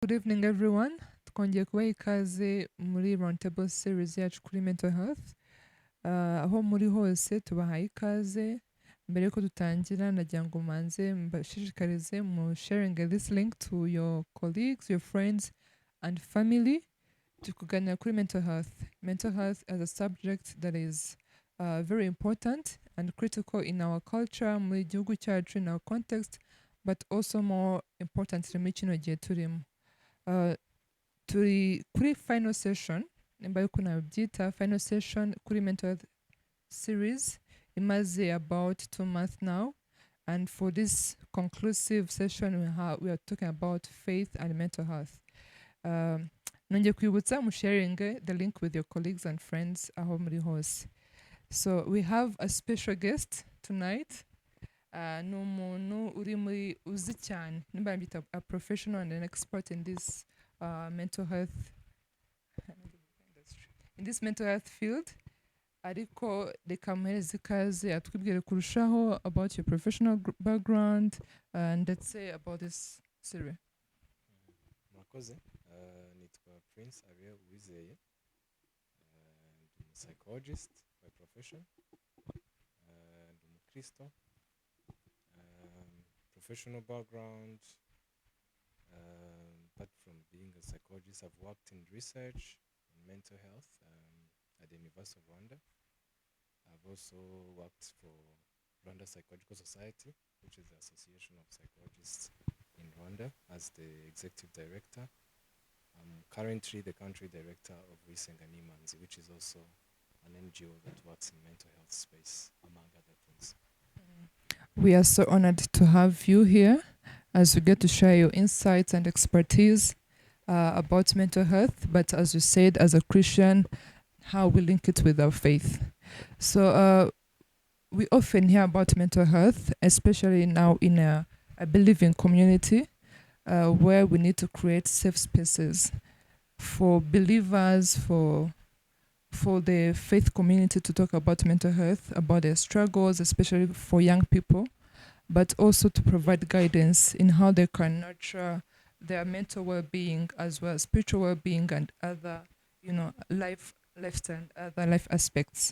Good evening everyone. Twongeye kubaha ikaze muri roundtable series yacu kuri mental health. Aho muri hose tubahaye ikaze. Mbere yuko dutangira nagira ngo manze mbashishikarize mu sharing this link to your colleagues, your friends and family. Tukuganira kuri mental health. Mental health as a subject that is very important and critical in our culture, muri gihugu cyacu, in our context, but also more importantly muri kino gihe turimo. Turi kuri final session, nimba yuko nabyita final session kuri mental health series imaze about 2 months now, and for this conclusive session we are talking about faith and mental health. Nongeye kwibutsa mu sharing the link with your colleagues and friends aho muri hose. So we have a special guest tonight. Ni umuntu uri muri uzi cyane, nimba nabyita a professional and an expert in this mental health field. Ariko reka muhereze ikaze atwibwire kurushaho about your professional background ndetse about this series. Murakoze, nitwa Prince ARIEL UWIZEYE, ndi psychologist by profession, ndi umukristo. Professional background, apart from being a psychologist, I've worked in research in mental health at the University of Rwanda. I've also worked for Rwanda Psychological Society, which is the Association of Psychologists in Rwanda, as the executive director. I'm currently the country director of UWIZEYE, which is also an NGO that works in mental health space, among other things. We are so honored to have you here as we get to share your insights and expertise about mental health, but as you said, as a Christian, how we link it with our faith. So we often hear about mental health, especially now in a believing community where we need to create safe spaces for believers, for the faith community to talk about mental health, about their struggles, especially for young people, but also to provide guidance in how they can nurture their mental well-being as well as spiritual well-being and other, lifestyle, other life aspects.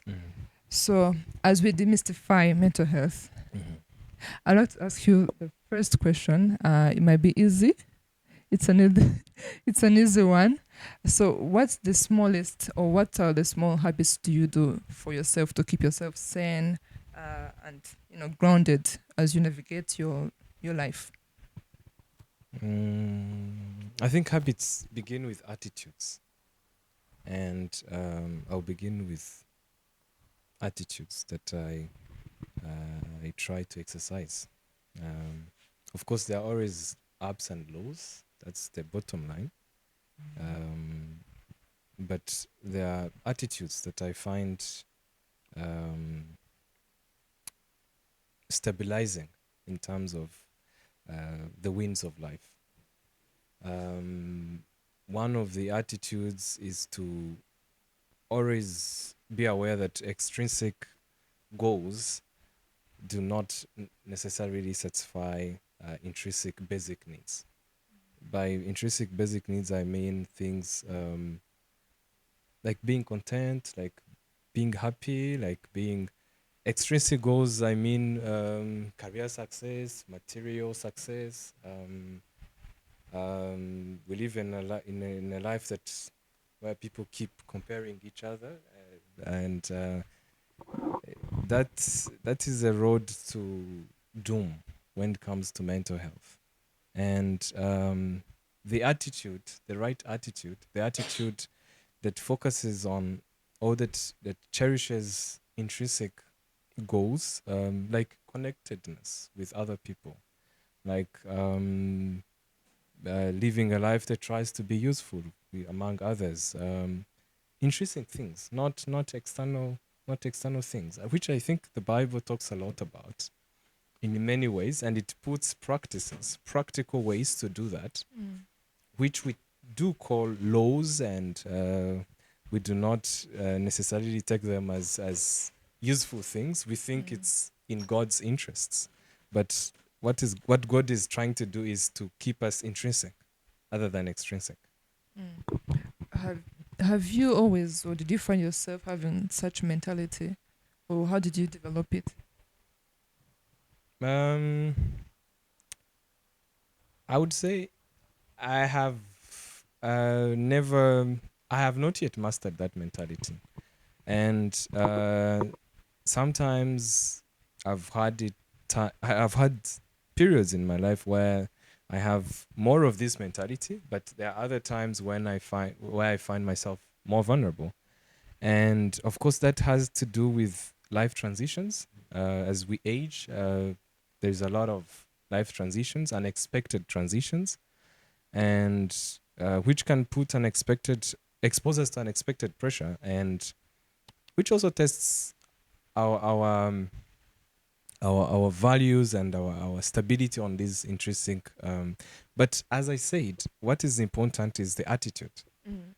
So as we demystify mental health, I'd like to ask you the first question. It might be easy. It's an easy one. So what's the smallest, or what are the small habits do you do for yourself to keep yourself sane and grounded as you navigate your life? I think habits begin with attitudes, and I'll begin with attitudes that I try to exercise. Of course, there are always ups and lows. That's the bottom line. But there are attitudes that I find stabilizing in terms of the winds of life. One of the attitudes is to always be aware that extrinsic goals do not necessarily satisfy intrinsic basic needs. By intrinsic basic needs, I mean things like being content, like being happy, like being extrinsic goals. I mean career success, material success. We live in a life where people keep comparing each other, and that is a road to doom when it comes to mental health. And the attitude, the right attitude, the attitude that focuses on or that cherishes intrinsic goals, like connectedness with other people, like living a life that tries to be useful among others, intrinsic things, not external things, which I think the Bible talks a lot about in many ways, and it puts practical ways to do that, which we do call laws, and we do not necessarily take them as useful things. We think it's in God's interests, but what God is trying to do is to keep us intrinsic, other than extrinsic. Mm. Have Have you always, or did you find yourself having such mentality, or how did you develop it? Um, I would say I have never, I have not yet mastered that mentality. And sometimes I've had I've had periods in my life where I have more of this mentality, but there are other times when I find myself more vulnerable. And of course, that has to do with life transitions. As we age, there's a lot of life transitions, unexpected transitions, and which can expose us to unexpected pressure, and which also tests our our um, our values and our stability on this intrinsic. But as I said, what is important is the attitude. Mm.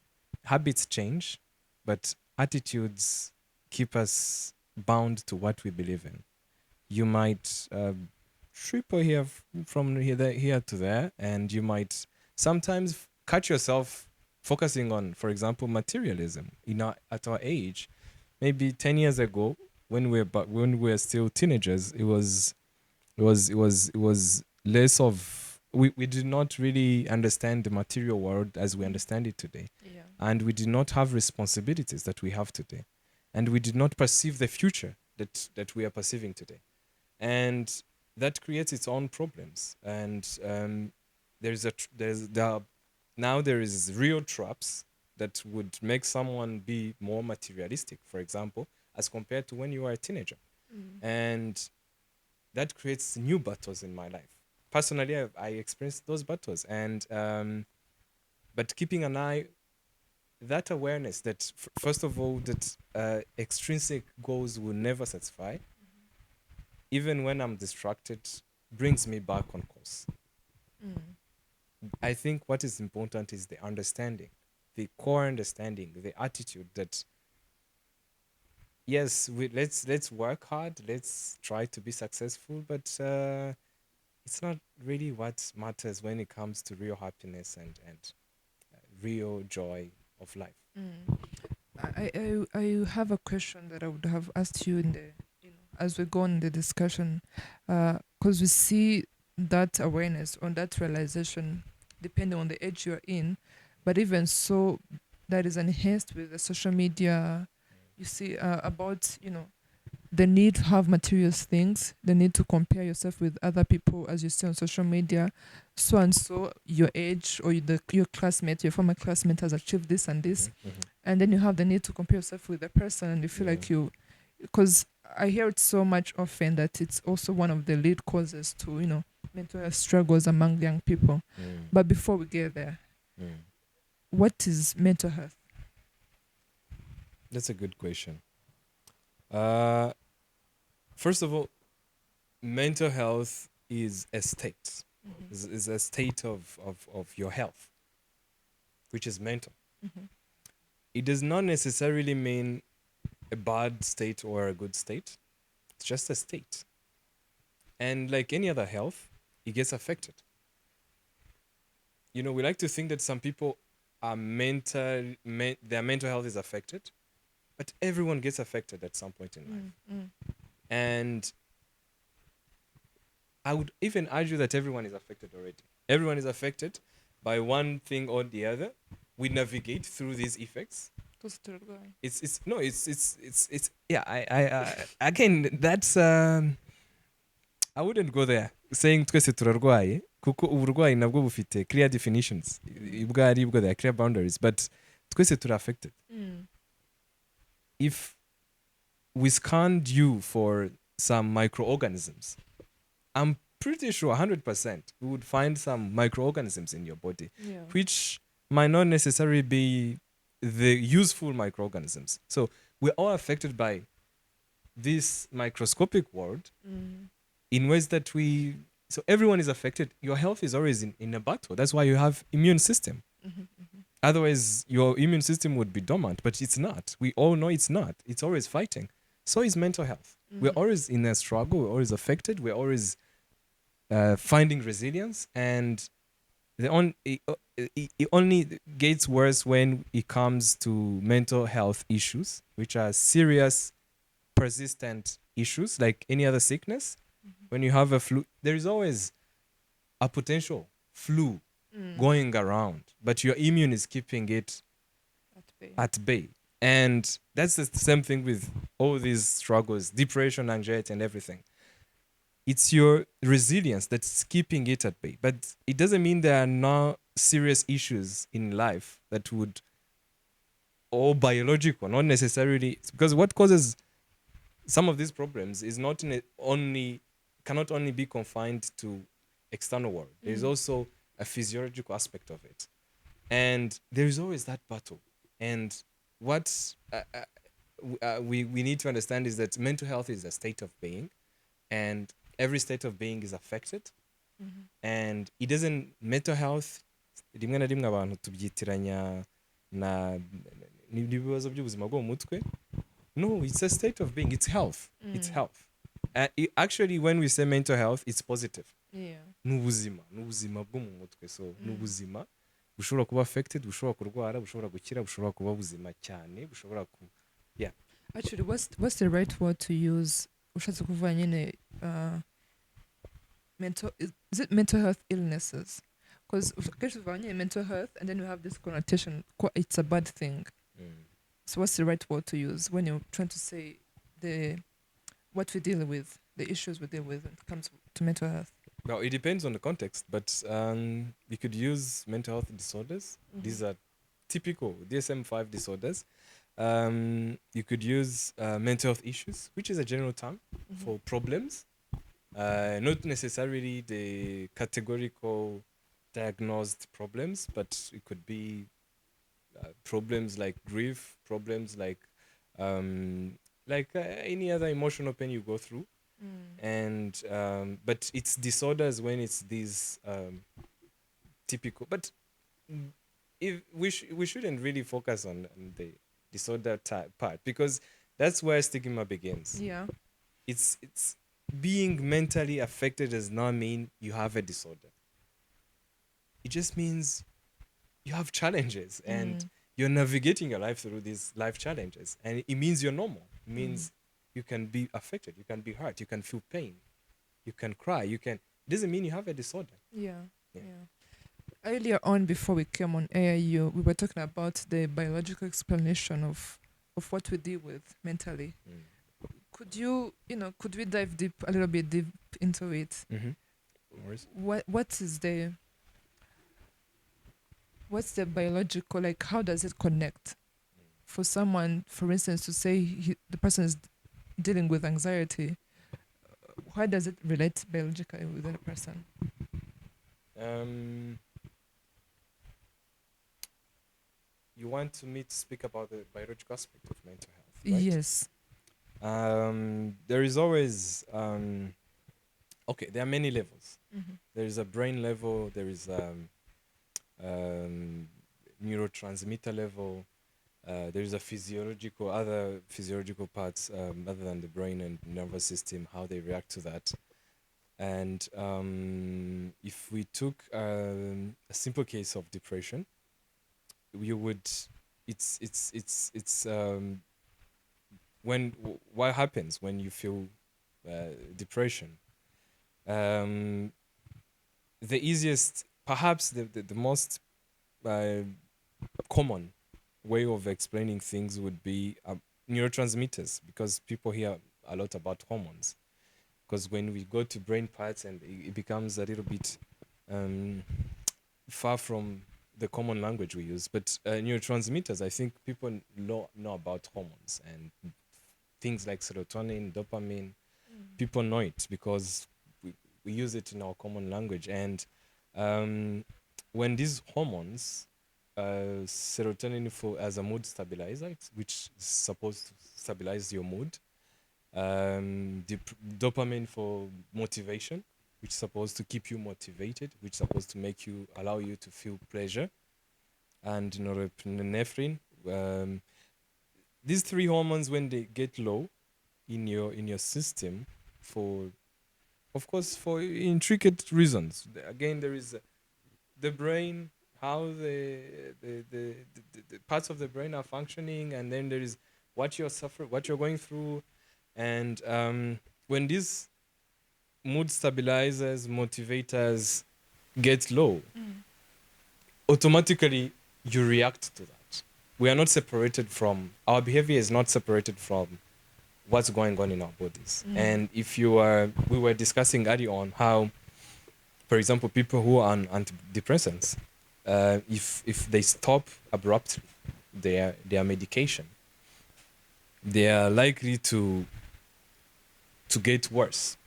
Habits change, but attitudes keep us bound to what we believe in. You might triple here from here to there, and you might sometimes catch yourself focusing on, for example, materialism. At our age, maybe 10 years ago, when we were still teenagers, it was less of we did not really understand the material world as we understand it today, Yeah. and we did not have responsibilities that we have today, and we did not perceive the future that we are perceiving today, and that creates its own problems. And there's a tr- there's there are, now there is real traps that would make someone be more materialistic, for example, as compared to when you were a teenager, Mm. and that creates new battles in my life. Personally, I experienced those battles, and but keeping an eye, that awareness that first of all, that extrinsic goals will never satisfy, even when I'm distracted, brings me back on course. Mm. I think what is important is the understanding, the core understanding, the attitude that yes, let's work hard, let's try to be successful, but it's not really what matters when it comes to real happiness and real joy of life. Mm. I have a question that I would have asked you in the, as we go on in the discussion, because we see that awareness or that realization depending on the age you're in, but even so, that is enhanced with the social media. You see about the need to have materials things, the need to compare yourself with other people as you see on social media, so and so your age or your classmate, your former classmate has achieved this and this, Mm-hmm. and then you have the need to compare yourself with the person and you feel Yeah. like because I hear it so much often that it's also one of the lead causes to mental health struggles among young people. Mm. But before we get there, Mm. what is mental health? That's a good question. Uh, First of all, mental health is a state, Mm-hmm. is a state of your health, which is mental. Mm-hmm. It does not necessarily mean a bad state or a good state. It's just a state. And like any other health, it gets affected. We like to think that some people are their mental health is affected, but everyone gets affected at some point in life. Mm-hmm. And I would even argue that everyone is affected already. Everyone is affected by one thing or the other. We navigate through these effects. It's no, it's yeah. Again, that's I wouldn't go there saying twese turarwaye kuko uburwayi nabwo bufite clear definitions. Ibwo ari bwo there are clear boundaries, but twese turi affected. Mm. If we scanned you for some microorganisms, I'm pretty sure 100% we would find some microorganisms in your body, Yeah. which might not necessarily be the useful microorganisms. So we're all affected by this microscopic world Mm. in ways that so everyone is affected. Your health is always in a battle. That's why you have immune system. Mm-hmm. Mm-hmm. Otherwise, your immune system would be dormant, but it's not. We all know it's not. It's always fighting. So is mental health. We're Mm-hmm. always in a struggle. We're always affected. We're always finding resilience. And it only gets worse when it comes to mental health issues, which are serious, persistent issues like any other sickness. When you have a flu, there is always a potential flu going around, but your immune is keeping it At bay. at bay. And that's the same thing with all these struggles, depression, anxiety, and everything. It's your resilience that's keeping it at bay. But it doesn't mean there are no serious issues in life that would, or biological, not necessarily, because what causes some of these problems is not only, cannot only be confined to external world. There's also a physiological aspect of it, and there is always that battle. And what we need to understand is that mental health is a state of being, and every state of being is affected. And it doesn't, mental health rimwe na rimwe abantu tubyitiranya na n'ibibazo by'ubuzima bwo mu mutwe. No, it's a state of being. It's health. It's health. Actually, when we say mental health, it's positive. Yeah. N'ubuzima bwo mu mutwe. So n'ubuzima bushobora kuba affected, bushobora kurwara, bushobora gukira, bushobora kuba buzima cyane, bushobora ku, yeah. Actually, what's the right word to use? Ushatse kuvuga nyine mental, is it mental health illnesses? Because mental health, and then we have this connotation, it's a bad thing. So what's the right word to use when you're trying to say what we deal with, the issues we deal with when it comes to mental health? Well, it depends on the context, but you could use mental health disorders. These are typical DSM-5 disorders. You could use mental health issues, which is a general term for problems, not necessarily the categorical diagnosed problems, but it could be problems like grief, problems like any other emotional pain you go through. And but it's disorders when it's these typical. But if we shouldn't really focus on the disorder part, because that's where stigma begins. Yeah. It's being mentally affected does not mean you have a disorder. It just means you have challenges and you're navigating your life through these life challenges, and it means you're normal. It means you can be affected, you can be hurt, you can feel pain, you can cry, you can. It doesn't mean you have a disorder. Yeah. Earlier on, before we came on air, we were talking about the biological explanation of what we deal with mentally. Could we dive a little bit deep into it? What's the biological, like, how does it connect? For someone, for instance, to say the person is dealing with anxiety, how does it relate biologically within a person? You want me to speak about the biological aspect of mental health, right? Yes. There is always okay, there are many levels. There is a brain level, there is neurotransmitter level, there is other physiological parts other than the brain and nervous system, how they react to that. And if we took a simple case of depression, it's what happens when you feel depression. The easiest, perhaps the most common way of explaining things would be neurotransmitters, because people hear a lot about hormones. Because when we go to brain parts, and it becomes a little bit far from the common language we use. But neurotransmitters, I think people know about hormones and things like serotonin, dopamine. People know it because we use it in our common language. And when these hormones, serotonin as a mood stabilizer, which is supposed to stabilize your mood, dopamine for motivation, which is supposed to keep you motivated, which is supposed to allow you to feel pleasure, and norepinephrine. These three hormones, when they get low in your system, for intricate reasons. Again, there is the brain, how the parts of the brain are functioning, and then there is what you're suffering, what you're going through, and when these mood stabilizers, motivators get low, automatically you react to that. We are not separated from, our behavior is not separated from what's going on in our bodies. And if you are, we were discussing earlier on how, for example, people who are on antidepressants, if they stop abruptly their medication, they are likely to get worse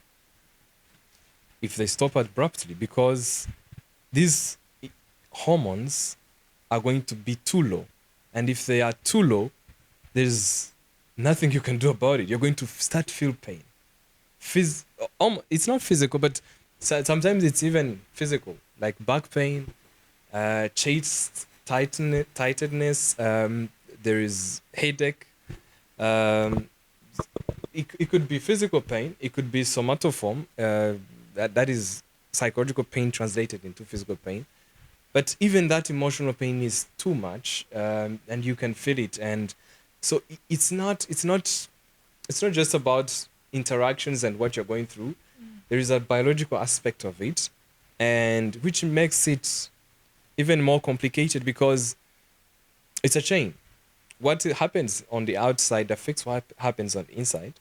if they stop abruptly, because these hormones are going to be too low. And if they are too low, there's nothing you can do about it. You're going to start to feel pain. It's not physical, but sometimes it's even physical, like back pain, chest tightness, there is headache. It could be physical pain. It could be somatoform. That is psychological pain translated into physical pain. But even that emotional pain is too much, and you can feel it. And so it's not just about interactions and what you're going through. There is a biological aspect of it, and which makes it even more complicated, because it's a chain. What happens on the outside affects what happens on the inside,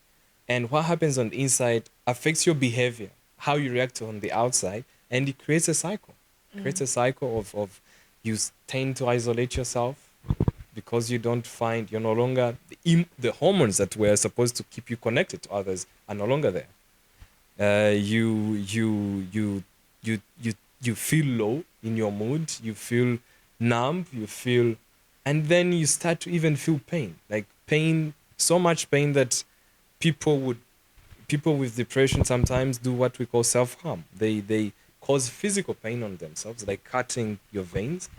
and what happens on the inside affects your behavior, how you react on the outside, and it creates a cycle. Creates a cycle of you tend to isolate yourself because you don't find, you're no longer, the hormones that were supposed to keep you connected to others are no longer there. You feel low in your mood, you feel numb, and then you start to even feel pain, like pain, so much pain that people with depression sometimes do what we call self-harm. They cause physical pain on themselves, like cutting your veins,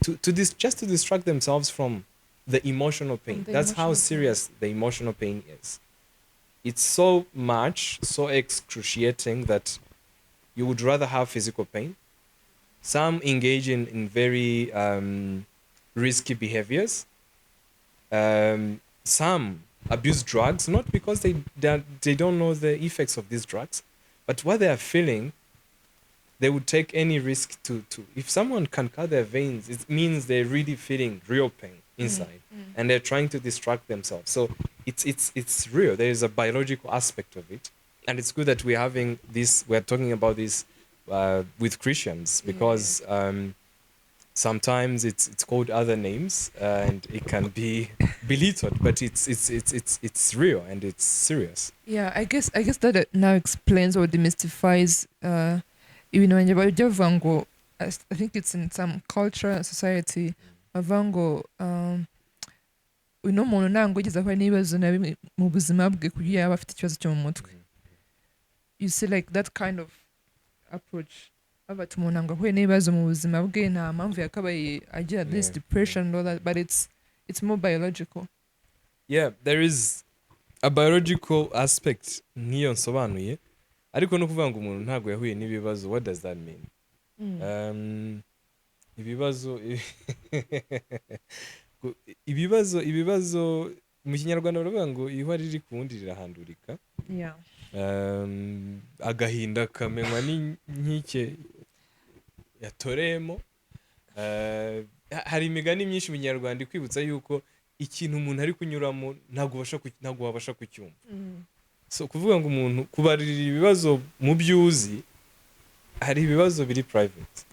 just to distract themselves from the emotional pain. That's how serious the emotional pain is. It's so excruciating that you would rather have physical pain. Some engage in very risky behaviors. Some abuse drugs, not because they don't know the effects of these drugs, but what they are feeling, they would take any risk to if someone can cut their veins, it means they're really feeling real pain inside, and they're trying to distract themselves. So it's real. There is a biological aspect of it, and it's good that we're talking about this with Christians, because sometimes it's called other names, and it can be belittled, but it's real and it's serious. Yeah, I guess that now explains or demystifies when bajya bavuga ngo, I think it's in some culture and society, bavuga ngo uno muntu ntabwo yigeze ahura n'ibibazo na bimwe mu buzima bwe kugira yaba afite ikibazo cyo mu mutwe. You see, like that kind of approach, bati umuntu ntabwo ahuye n'ibibazo mu buzima bwe, nta mpamvu yakabaye agira this depression and all that, but it's more biological. Yeah, there is a biological aspect nk'iyo nsobanuye, ariko no kuvuga ngo umuntu ntabwo yahuye n'ibibazo, what does that mean? ibibazo mu kinyarwanda baravuga ngo ihwa riri ku wundi rirahandurika. Agahinda kamenywa n'inkike yatoreyemo. Hari imigani myinshi mu kinyarwanda ikwibutsa yuko ikintu umuntu ari kunyuramo ntabwo wabasha kucyumva. So kuvuga ngo umuntu kubarira ibibazo mu byuzi, hari ibibazo biri private.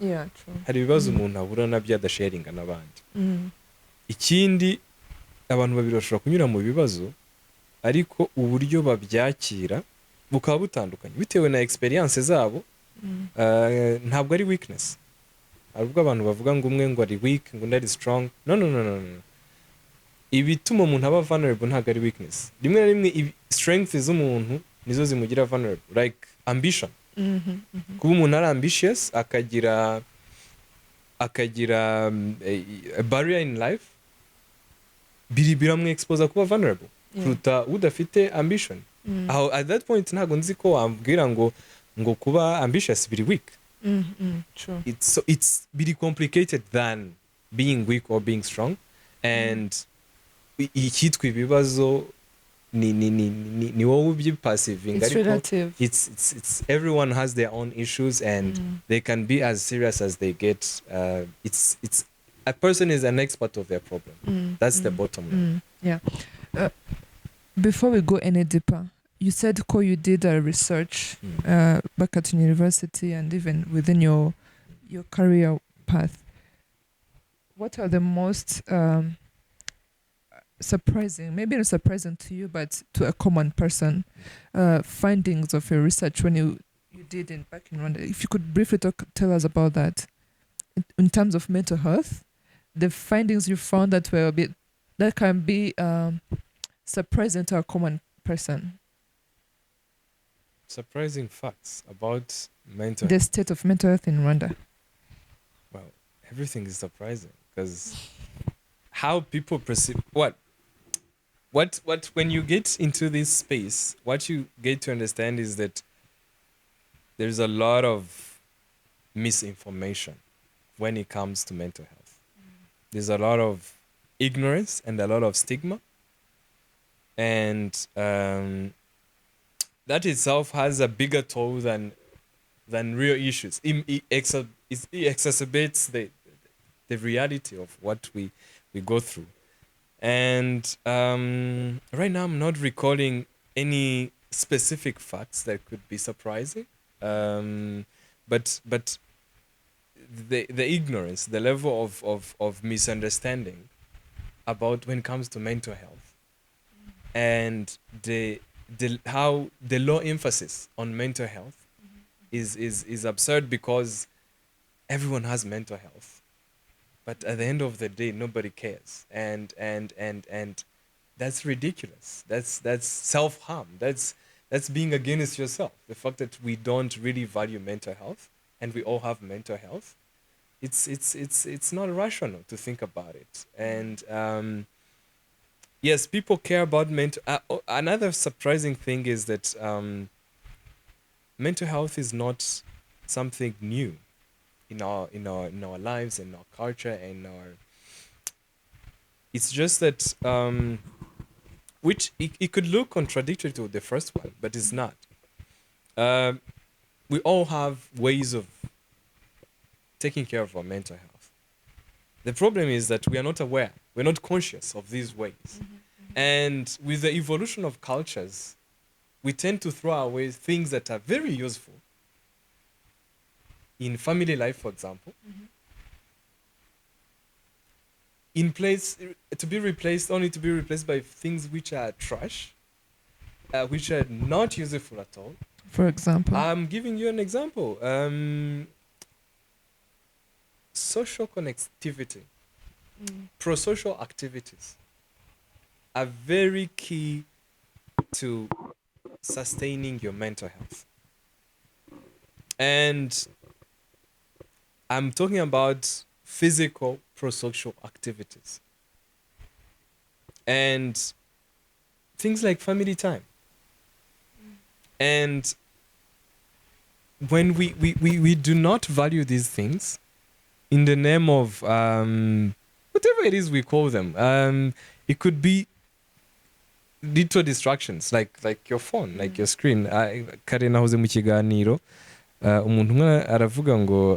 Hari ibibazo umuntu abura nabyo adasharinga n'abandi. Ikindi, abantu babiri bashobora kunyura mu bibazo, ariko uburyo babyakira bukaba butandukanye bitewe na experience zabo. Ntabwo ari weakness. Hari ubwo abantu bavuga ngo umwe ngo ari weak, ngo undi ari strong. No. Ibituma umuntu aba vulnerable ntabwo ari weakness. Rimwe na rimwe strength z'umuntu nizo zimugira vulnerable, like ambition. Kuba umuntu ari ambitious, akagira a barrier in life, biramwe expose kuba vulnerable kuruta udafite ambition. At that point ntabwo nzi ko wambwira ngo kuba ambitious biri weak. True. It's really complicated than being weak or being strong, and icyitwa ibibazo ni wowe ubyipasivinga It's ariko relative. it's everyone has their own issues, and they can be as serious as they get. It's a person is an expert of their problem. That's the bottom line. Yeah. Before we go any deeper, you said you did a research back at university and even within your career path. What are the most surprising, maybe not surprising to you, but to a common person, findings of your research when you did back in Rwanda? If you could briefly tell us about that in terms of mental health, the findings you found that were a bit that can be surprising to a common person. Surprising facts about mental The state of mental health in Rwanda. Well, everything is surprising because how people perceive what when you get into this space, what you get to understand is that there's a lot of misinformation when it comes to mental health. There's a lot of ignorance and a lot of stigma, and that itself has a bigger toll than real issues. It exacerbates the reality of what we go through. And right now, I'm not recalling any specific facts that could be surprising, but the ignorance, the level of misunderstanding about when it comes to mental health, and the low emphasis on mental health is absurd, because everyone has mental health. But at the end of the day, nobody cares, and that's ridiculous. That's self-harm. That's being against yourself. The fact that we don't really value mental health, and we all have mental health, it's not rational to think about it. And yes, people care about mental. Another surprising thing is that mental health is not something new in our lives, in our culture, and it's just that which it could look contradictory to the first one, but it's not. We all have ways of taking care of our mental health. The problem is that we are not aware, we're not conscious of these ways. And with the evolution of cultures, we tend to throw away things that are very useful in family life, for example, in place to be replaced by things which are trash, which are not useful at all. For example, I'm giving you an example. Social connectivity, pro-social activities are very key to sustaining your mental health. And I'm talking about physical pro-social activities and things like family time. And when we do not value these things in the name of whatever it is we call them, it could be little distractions like your phone, like your screen. Kare nahoze mu kiganiro umuntu umwe aravuga ngo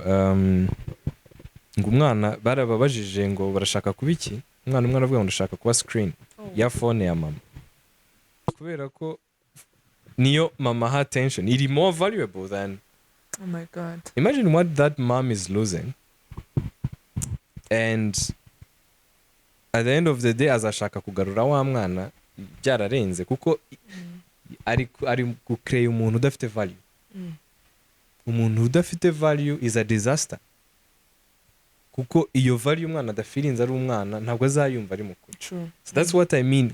umwana barababajije ngo barashaka kuba iki, umwana umwe aravuga ngo ndashaka kuba screen ya phone ya mama, kubera ko niyo mama ha attention, it is more valuable than, oh my god, imagine what that mom is losing. And at the end of the day, azashaka kugarura wa mwana byararenze, kuko ari gucreate umuntu udafite value. Umuntu udafite value is a disaster, kuko iyo value umwana adafirinze ari umwana ntabwo azayumva ari mukuru. So that's what I mean.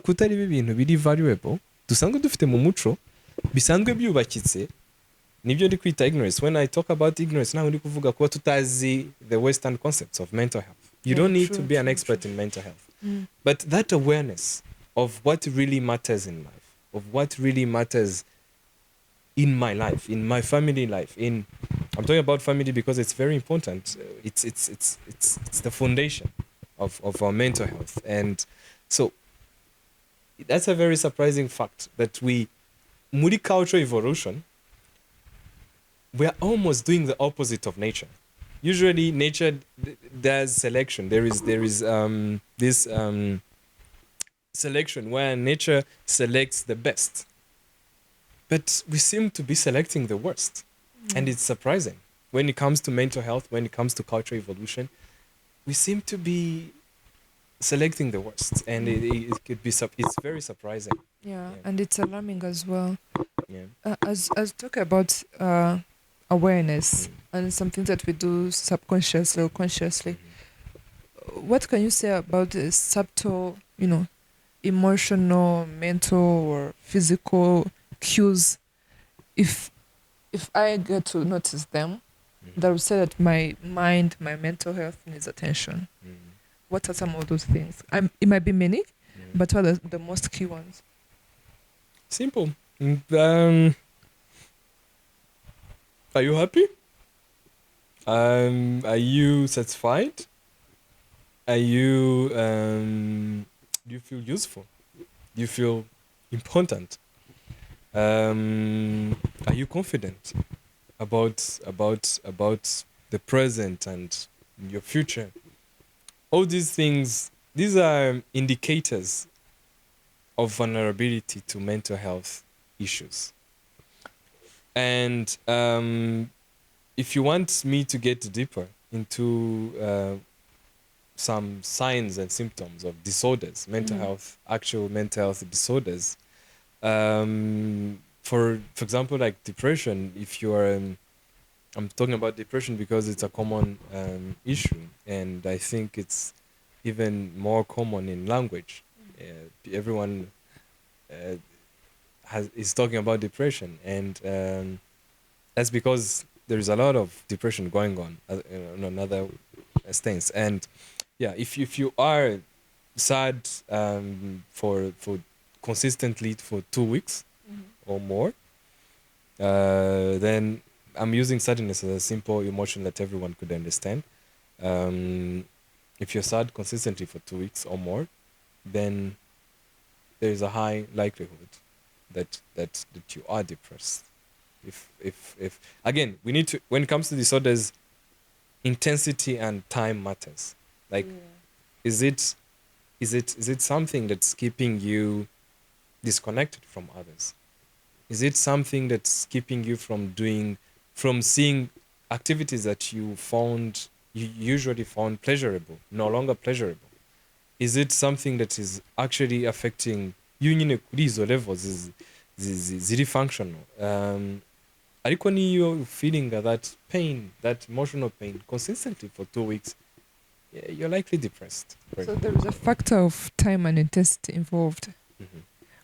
Kutari ibintu biri valuable dusanzwe dufite mu muco bisanzwe byubakitse, nibyo ndi kwita ignorance. When I talk about ignorance, now ndi kuvuga kuba tutazi the western concepts of mental health. You don't need to be an expert in mental health, but that awareness of what really matters in life, of what really matters in my life, in my family life, in I'm talking about family because it's very important. It's the foundation of our mental health. And so that's a very surprising fact that muri cultural evolution, we are almost doing the opposite of nature. Usually nature does selection. There is this selection where nature selects the best. But we seem to be selecting the worst. And it's surprising. When it comes to mental health, when it comes to cultural evolution, we seem to be selecting the worst. And it could be, it's very surprising. Yeah, Yeah. and it's alarming as well. Yeah. As talk about awareness and something that we do subconsciously or consciously, what can you say about the subtle, emotional, mental, or physical cues? If I get to notice them, that would say that my mind, my mental health needs attention. What are some of those things? It might be many, but what are the most key ones? Simple. Are you happy? Are you satisfied? Are you do you feel useful? Do you feel important? Are you confident about the present and your future? All these things, these are indicators of vulnerability to mental health issues. And if you want me to get deeper into some signs and symptoms of disorders, mental health, actual mental health disorders, for example, like depression, if you are, I'm talking about depression because it's a common issue, and I think it's even more common in language. Everyone is talking about depression, and that's because there is a lot of depression going on in other things. And yeah, if you are sad for consistently for 2 weeks or more, then I'm using sadness as a simple emotion that everyone could understand. If you're sad consistently for 2 weeks or more, then there is a high likelihood that you are depressed. If again, we need to, when it comes to disorders, intensity and time matters. Like, is it something that's keeping you disconnected from others? Is it something that's keeping you from seeing activities that you usually found pleasurable, no longer pleasurable? Is it something that is actually affecting you in these levels? Ziri functional? Ariko you're feeling that pain, that emotional pain consistently for 2 weeks, you're likely depressed. So there is a factor of time and intensity involved.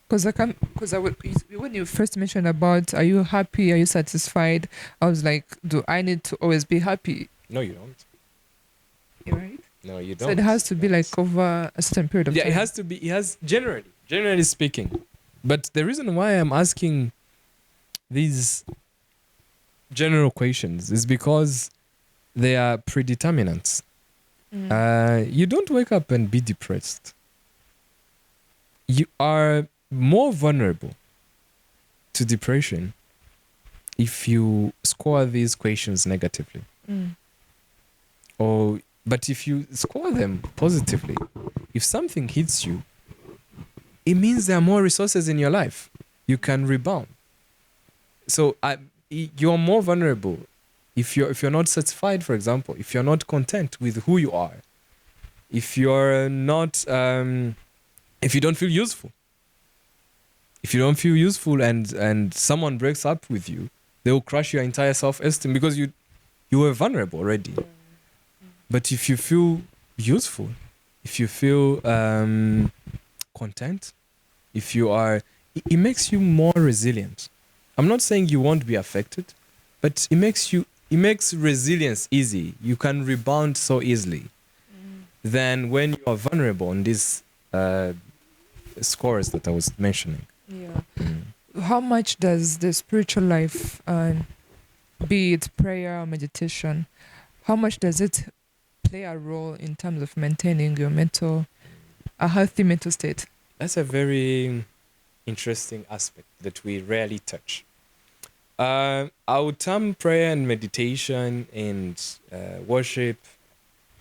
Because when you first mentioned about, are you happy, are you satisfied, I was like, do I need to always be happy? No, you don't. You're right. No, you don't. So it has to be like over a certain period of time. Yeah, it has to be. It has generally speaking. But the reason why I'm asking these general questions is because they are predeterminants. You don't wake up and be depressed. You are more vulnerable to depression if you score these questions negatively. But if you score them positively, if something hits you, it means there are more resources in your life. You can rebound. So you're more vulnerable if you're not satisfied, for example, if you're not content with who you are, if you're not, if you don't feel useful. If you don't feel useful and someone breaks up with you, they will crush your entire self-esteem because you were vulnerable already. But if you feel useful, if you feel content, if you are, it makes you more resilient. I'm not saying you won't be affected, but it makes resilience easy. You can rebound so easily than when you are vulnerable on these scores that I was mentioning. Yeah. How much does the spiritual life be it prayer or meditation, how much does it play a role in terms of maintaining your a healthy mental state? That's a very interesting aspect that we rarely touch. I would term prayer and meditation and worship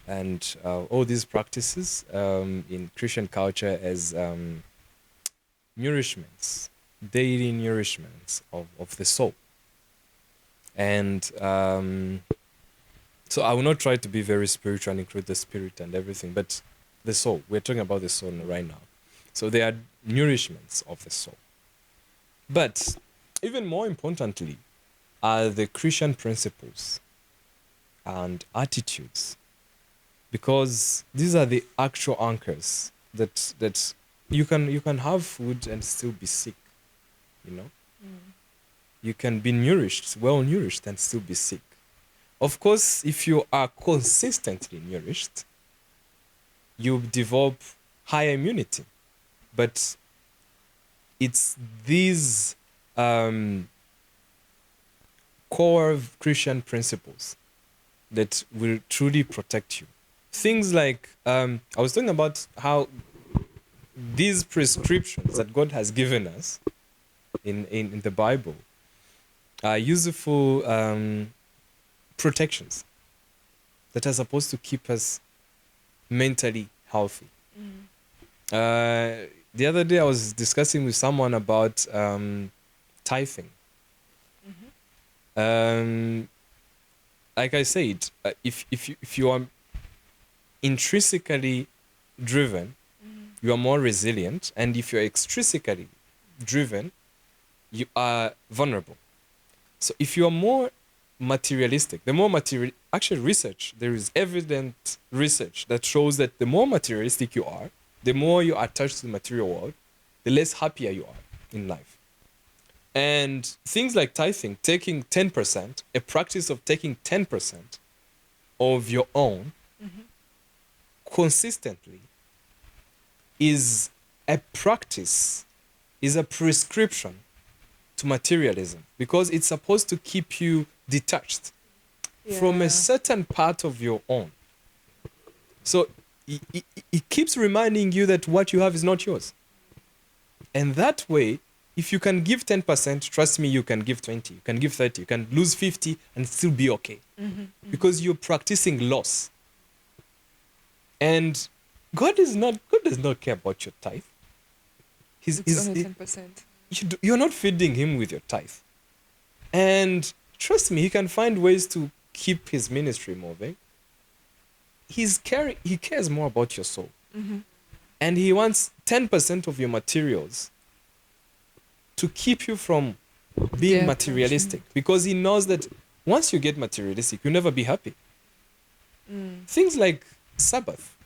and all these practices in Christian culture as nourishments, daily nourishments of the soul. And so I will not try to be very spiritual and include the spirit and everything, but the soul. We're talking about the soul right now. So they are nourishments of the soul. But even more importantly are the Christian principles and attitudes, because these are the actual anchors that you can have food and still be sick, you know. You can be nourished, well nourished, and still be sick. Of course, if you are consistently nourished, you develop higher immunity. But it's these core Christian principles that will truly protect you. Things like, I was talking about how these prescriptions that God has given us in the Bible are useful protections that are supposed to keep us mentally healthy. The other day I was discussing with someone about tithing. Like I said, if you are intrinsically driven, you are more resilient, and if you're extrinsically driven, you are vulnerable. So if you are more materialistic, the more actually research, there is evident research that shows that the more materialistic you are, the more you are attached to the material world, the less happier you are in life. And things like tithing, taking 10%, a practice of taking 10% of your own consistently is a practice, is a prescription to materialism, because it's supposed to keep you detached from a certain part of your own. So it keeps reminding you that what you have is not yours. And that way, if you can give 10%, trust me, you can give 20, you can give 30, you can lose 50 and still be okay. Because you're practicing loss. And God does not care about your tithe. It's only 10%. You're not feeding him with your tithe. And trust me, he can find ways to keep his ministry moving. He cares more about your soul. And he wants 10% of your materials to keep you from being materialistic, because he knows that once you get materialistic, you'll never be happy. Things like Sabbath.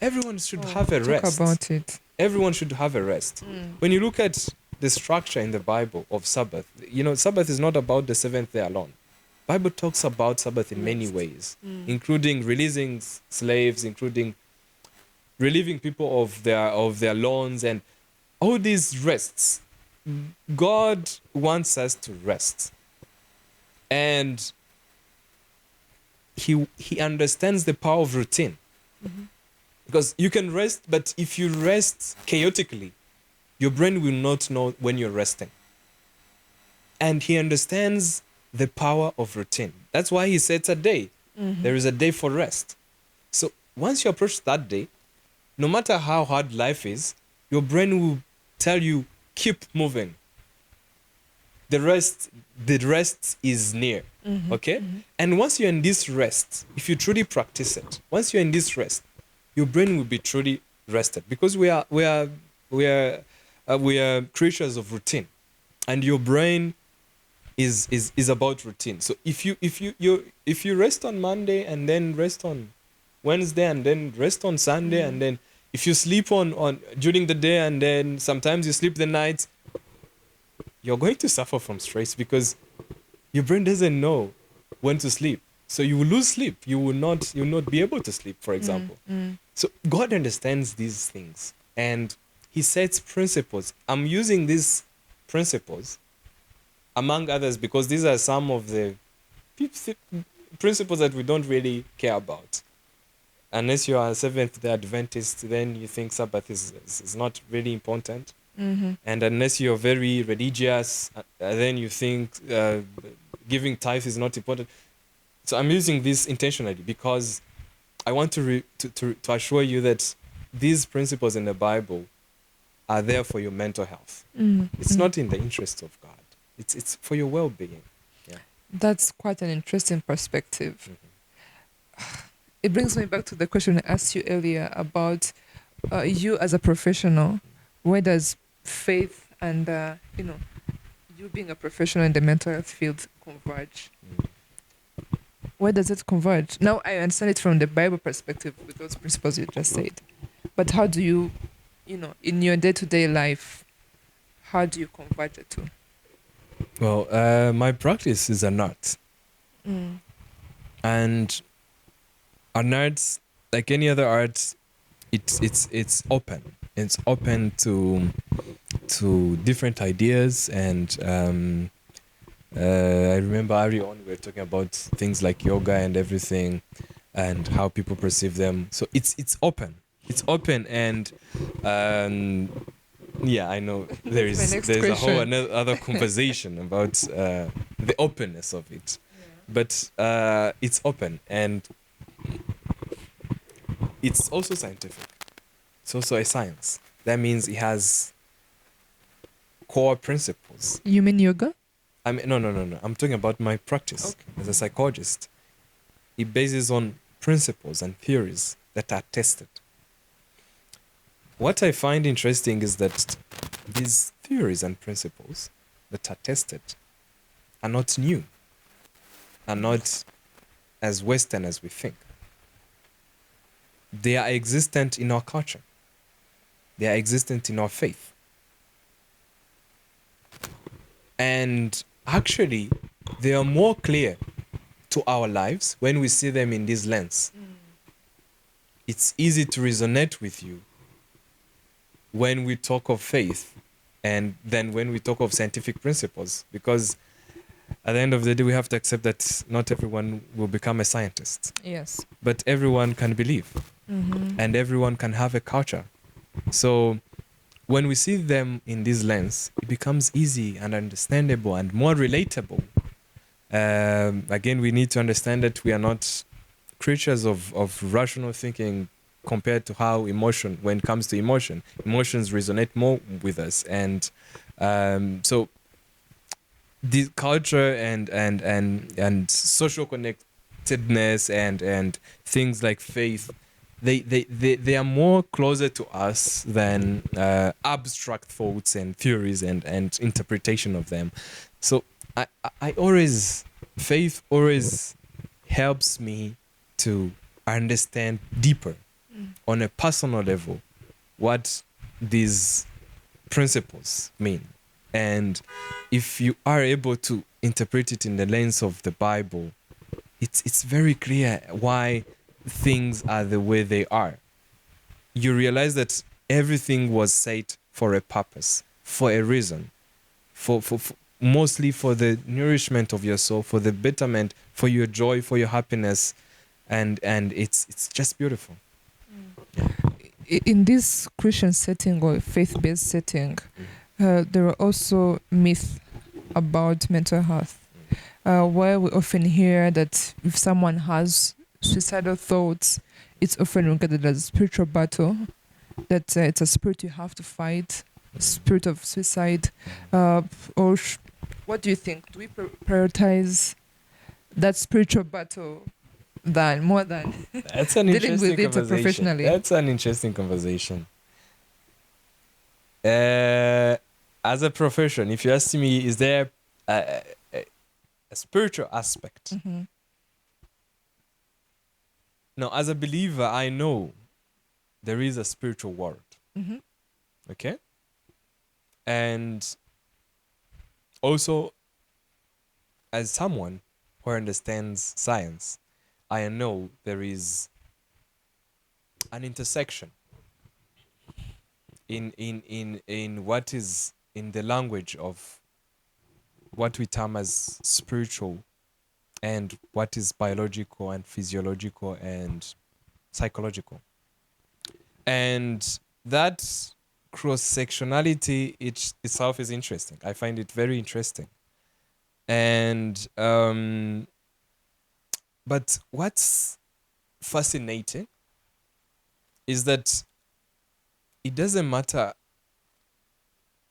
Everyone should have a rest. Talk about it. Everyone should have a rest. When you look at the structure in the Bible of Sabbath, Sabbath is not about the seventh day alone. Bible talks about Sabbath in many ways, including releasing slaves, including relieving people of their loans, and all these rests. God wants us to rest. And he understands the power of routine. Because you can rest, but if you rest chaotically, your brain will not know when you're resting. And he understands the power of routine. That's why he sets a day. There is a day for rest. So once you approach that day, no matter how hard life is, your brain will tell you, keep moving. The rest is near. Okay? And once you're in this rest, if you truly practice it, once you're in this rest, your brain will be truly rested, because we are creatures of routine, and your brain is about routine. So if you rest on Monday and then rest on Wednesday and then rest on Sunday, and then if you sleep on during the day and then sometimes you sleep the night, you're going to suffer from stress, because your brain doesn't know when to sleep. So you will lose sleep. You will not be able to sleep, for example. So God understands these things, and he sets principles. I'm using these principles among others, because these are some of the principles that we don't really care about. Unless you are a Seventh-day Adventist, then you think Sabbath is not really important. Mm-hmm. And unless you're very religious, then you think giving tithe is not important. So I'm using this intentionally because I want to assure you that these principles in the Bible are there for your mental health. Mm-hmm. It's not in the interest of God. It's for your well-being. Yeah. That's quite an interesting perspective. Mm-hmm. It brings me back to the question I asked you earlier about you as a professional. Where does faith and you being a professional in the mental health field converge? Mm. Where does it converge? Now I understand it from the Bible perspective with those principles you just said. But how do you, in your day-to-day life, how do you convert the two? Well, my practice is an art. Mm. And an art, like any other art, it's open. It's open to different ideas, and I remember early on we were talking about things like yoga and everything, and how people perceive them. So it's open. It's open, and yeah, I know That's my next there's a whole question. other conversation about the openness of it, but it's open, and it's also scientific. It's also a science. That means it has core principles. You mean yoga? I mean, no. I'm talking about my practice as a psychologist. It bases on principles and theories that are tested. What I find interesting is that these theories and principles that are tested are not new, are not as Western as we think. They are existent in our culture. They are existent in our faith. And actually, they are more clear to our lives when we see them in this lens. It's easy to resonate with you when we talk of faith and then when we talk of scientific principles, because at the end of the day, we have to accept that not everyone will become a scientist, Yes. but everyone can believe and everyone can have a culture. So when we see them in this lens, it becomes easy and understandable and more relatable. Again, we need to understand that we are not creatures of rational thinking compared to how when it comes to emotions resonate more with us. And so the culture and social connectedness and things like faith, they are more closer to us than abstract thoughts and theories and interpretation of them. So I always, faith always helps me to understand deeper on a personal level what these principles mean. And if you are able to interpret it in the lens of the Bible, it's very clear why things are the way they are. You realize that everything was said for a purpose, for a reason, for mostly for the nourishment of your soul, for the betterment, for your joy, for your happiness, and it's just beautiful. In this Christian setting or faith-based setting, there are also myths about mental health, where we often hear that if someone has suicidal thoughts, it's often regarded as a spiritual battle, that it's a spirit you have to fight, spirit of suicide. What do you think? Do we prioritize that spiritual battle more than That's an dealing with interesting it conversation. professionally? That's an interesting conversation. As a profession, if you ask me, is there a spiritual aspect? Mm-hmm. No, as a believer, I know there is a spiritual world. Mm-hmm. Okay? And also, as someone who understands science, I know there is an intersection in what is in the language of what we term as spiritual and what is biological and physiological and psychological. And that cross-sectionality itself is interesting. I find it very interesting. And but what's fascinating is that it doesn't matter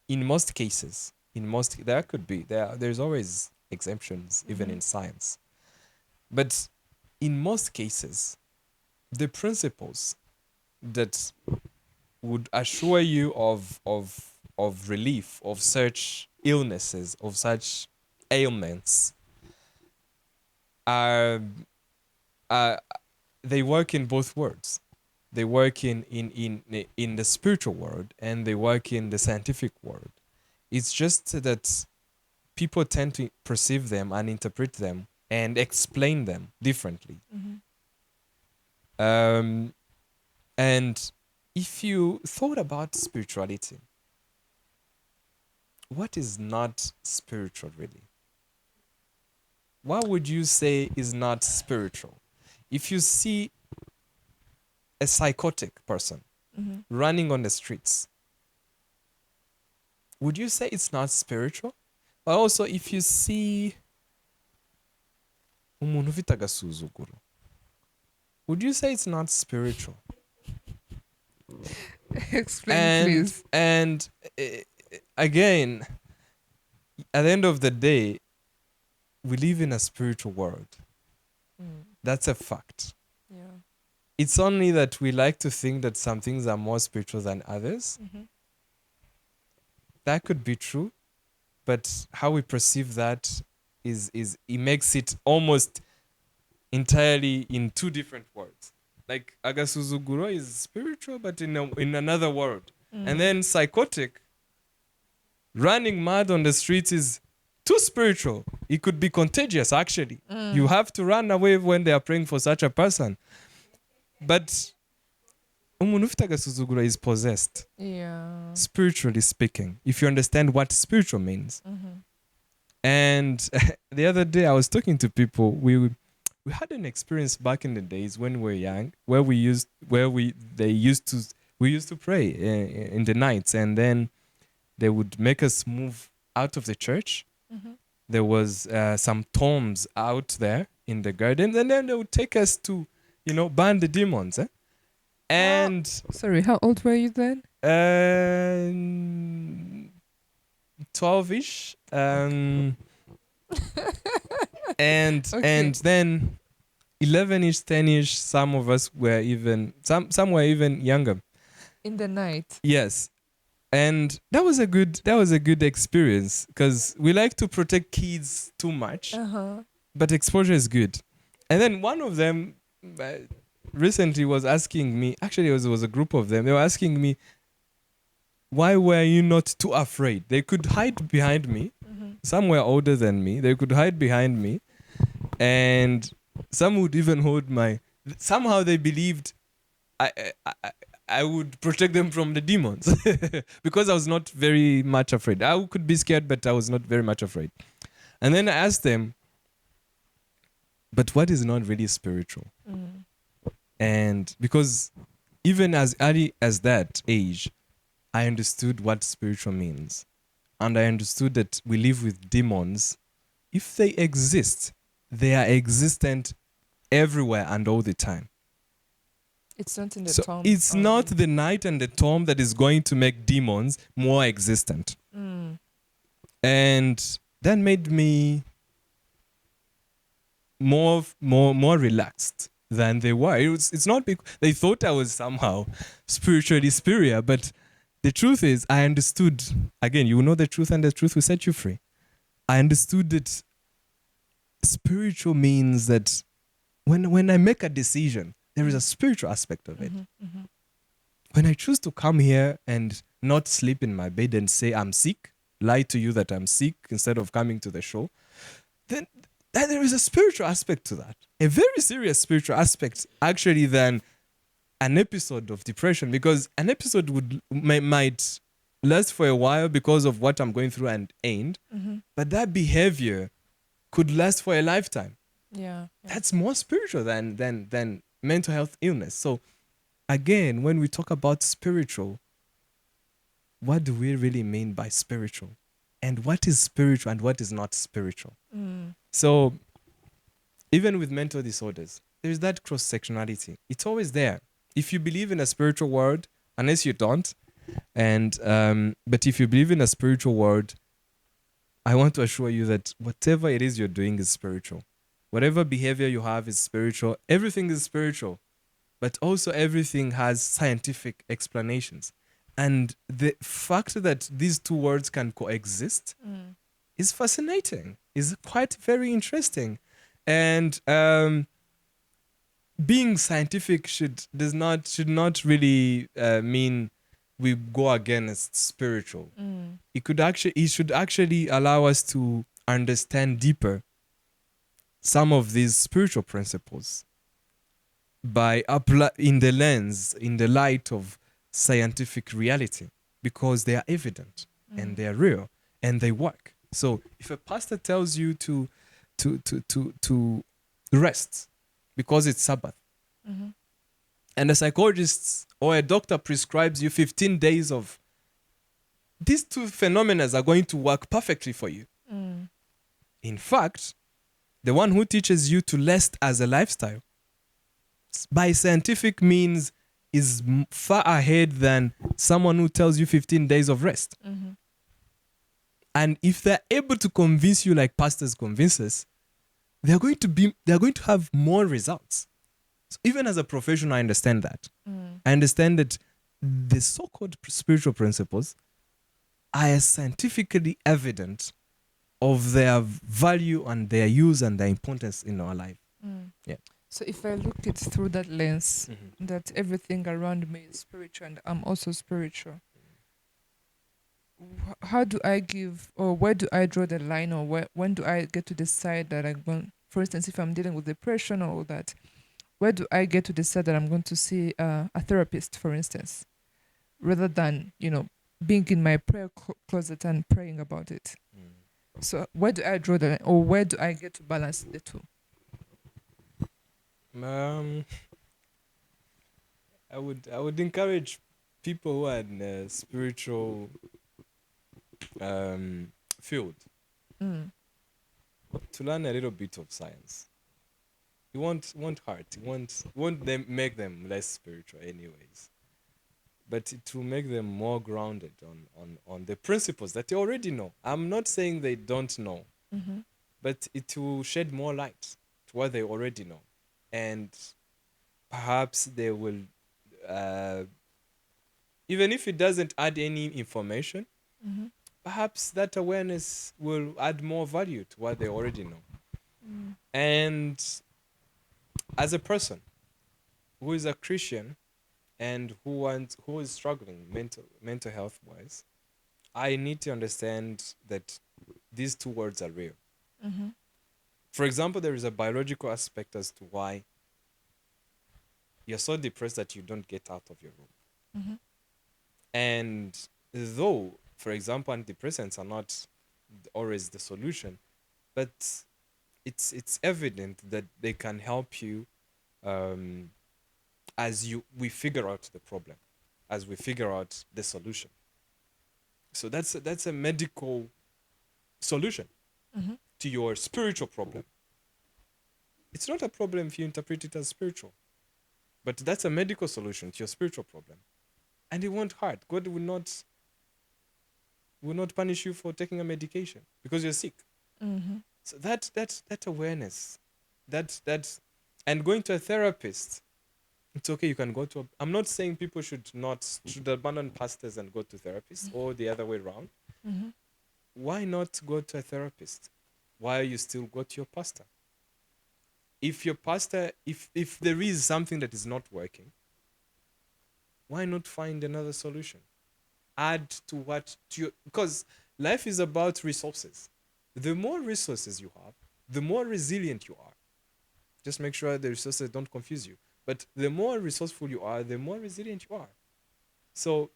in most cases. There's always exemptions, even in science. But in most cases, the principles that would assure you of relief of such illnesses, of such ailments, are they work in both worlds. They work in the spiritual world and they work in the scientific world. It's just that people tend to perceive them and interpret them and explain them differently. And if you thought about spirituality, what is not spiritual really? What would you say is not spiritual? If you see a psychotic person running on the streets, would you say it's not spiritual? But also, if you see umuntu ufite agasuzuguro, would you say it's not spiritual? Explain, please. And again, at the end of the day, we live in a spiritual world. That's a fact. Yeah. It's only that we like to think that some things are more spiritual than others. That could be true, but how we perceive that is it makes it almost entirely in two different worlds. Like agasuzuguro is spiritual, but in another world. And then psychotic, running mad on the streets is too spiritual. It could be contagious, actually. You have to run away when they are praying for such a person. But umuntu ufite agasuzuguro is possessed. Yeah. Spiritually speaking, if you understand what spiritual means. And the other day I was talking to people. We had an experience back in the days when we were young, where we used to pray in the nights, and then they would make us move out of the church. There was some tombs out there in the garden, and then they would take us to, ban the demons. And sorry, how old were you then? 12-ish. And Okay. and then 11-ish, 10-ish. Some of us were even some were even younger. In the night. Yes. And that was a good experience, because we like to protect kids too much, but exposure is good. And then one of them recently was asking me, actually it was a group of them, they were asking me, why were you not too afraid? They could hide behind me. Some were older than me. They could hide behind me. And some would even hold somehow they believed I would protect them from the demons because I was not very much afraid. I could be scared, but I was not very much afraid. And then I asked them, but what is not really spiritual? And because even as early as that age, I understood what spiritual means. And I understood that we live with demons. If they exist, they are existent everywhere and all the time. It's not in the So tomb. it's not the night and the tomb that is going to make demons more existent. And that made me more relaxed than they were. It's not because they thought I was somehow spiritually superior, but the truth is I understood. Again, you know the truth, and the truth will set you free. I understood that spiritual means that when I make a decision, there is a spiritual aspect of it. When I choose to come here and not sleep in my bed and say I'm sick, lie to you that I'm sick instead of coming to the show, then there is a spiritual aspect to that. A very serious spiritual aspect, actually, than an episode of depression, because an episode last for a while because of what I'm going through and end, but that behavior could last for a lifetime. Yeah. That's more spiritual than mental health illness. So again, when we talk about spiritual, what do we really mean by spiritual? And what is spiritual and what is not spiritual? So even with mental disorders, there's that cross-sectionality. It's always there. If you believe in a spiritual world, unless you don't, and but if you believe in a spiritual world, I want to assure you that whatever it is you're doing is spiritual. Whatever behavior you have is spiritual. Everything is spiritual, but also everything has scientific explanations. And the fact that these two words can coexist is fascinating, is quite very interesting. And being scientific should not really mean we go against spiritual. It should actually allow us to understand deeper some of these spiritual principles by in the light of scientific reality, because they are evident and they are real and they work. So if a pastor tells you to rest because it's Sabbath, and a psychologist or a doctor prescribes you 15 days of, these two phenomena are going to work perfectly for you. In fact, the one who teaches you to rest as a lifestyle by scientific means is far ahead than someone who tells you 15 days of rest. And if they're able to convince you like pastors convince us, they're going to have more results. So even as a professional, I understand that. I understand that the so-called spiritual principles are scientifically evident of their value and their use and their importance in our life. Yeah. So if I look it through that lens, that everything around me is spiritual and I'm also spiritual, how do I give, or where do I draw the line, or when do I get to decide that I'm going, for instance, if I'm dealing with depression or all that, where do I get to decide that I'm going to see a therapist, for instance, rather than, being in my prayer closet and praying about it? So where do I draw the line, or where do I get to balance the two? I would encourage people who are in a spiritual field to learn a little bit of science. It won't hurt. It won't them make them less spiritual anyways. But it will make them more grounded on the principles that they already know. I'm not saying they don't know, but it will shed more light to what they already know. And perhaps they will, even if it doesn't add any information, perhaps that awareness will add more value to what they already know. And as a person who is a Christian and who is struggling mental health wise, I need to understand that these two words are real. For example, there is a biological aspect as to why you're so depressed that you don't get out of your room. And though, for example, antidepressants are not always the solution, but it's evident that they can help you as we figure out the problem, as we figure out the solution. So that's a medical solution to your spiritual problem. It's not a problem if you interpret it as spiritual, but that's a medical solution to your spiritual problem, and it won't hurt. God will not punish you for taking a medication because you're sick. So that awareness, that and going to a therapist. It's okay. You can go to. I'm not saying people should abandon pastors and go to therapists, or the other way around. Why not go to a therapist? Why you still go to your pastor? If your pastor, if there is something that is not working, why not find another solution? Add to because life is about resources. The more resources you have, the more resilient you are. Just make sure the resources don't confuse you. But the more resourceful you are, the more resilient you are. So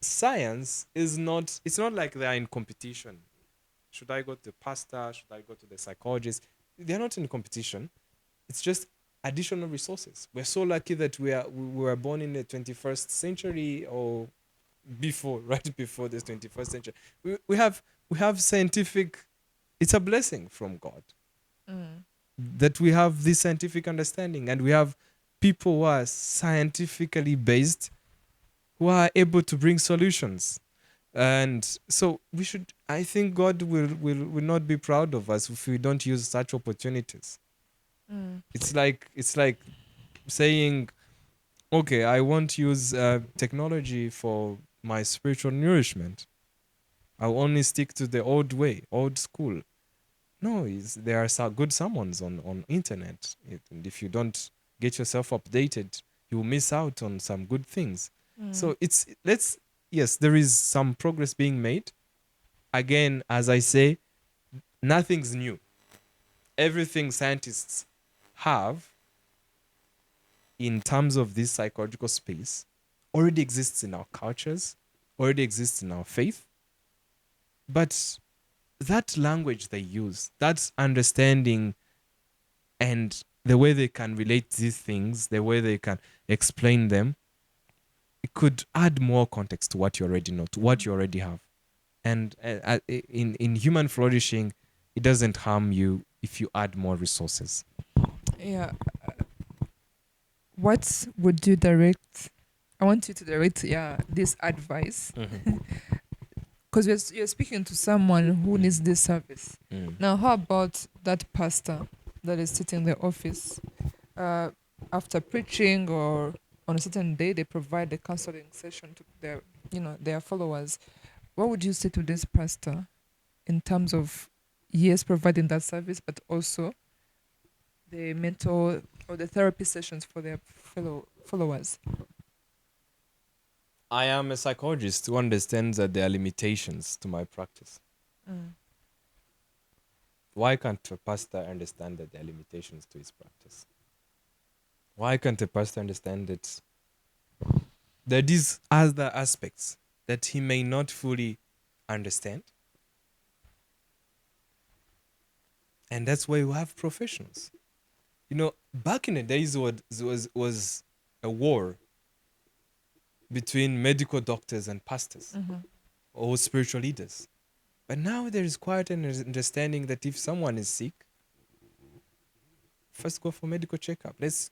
science is not, it's not like they are in competition. Should I go to the pastor? Should I go to the psychologist? They're not in competition. It's just additional resources. We're so lucky that we were born in the 21st century, or before, right before this 21st century. We have scientific, it's a blessing from God that we have this scientific understanding, and we have people who are scientifically based, who are able to bring solutions. And so we should, I think God will not be proud of us if we don't use such opportunities. It's like saying, okay, I won't use technology for my spiritual nourishment. I'll only stick to the old way, old school. No, there are some good sermons on internet. And if you don't get yourself updated, you will miss out on some good things. So yes, there is some progress being made. Again, as I say, nothing's new. Everything scientists have in terms of this psychological space already exists in our cultures, already exists in our faith. But that language they use, that understanding, and the way they can relate these things, the way they can explain them, it could add more context to what you already know, to what you already have. And in human flourishing, it doesn't harm you if you add more resources. Yeah. What would you direct? I want you to direct, this advice, because you're speaking to someone who needs this service. Now, how about that pastor that is sitting in the office after preaching, or on a certain day they provide a counseling session to their followers? What would you say to this pastor in terms of, yes, providing that service, but also the mental or the therapy sessions for their followers? I am a psychologist who understands that there are limitations to my practice. Why can't a pastor understand that there are limitations to his practice? Why can't a pastor understand that there are these other aspects that he may not fully understand? And that's why we have professionals. Back in the days was a war between medical doctors and pastors or spiritual leaders. But now there is quite an understanding that if someone is sick, first go for medical checkup. Let's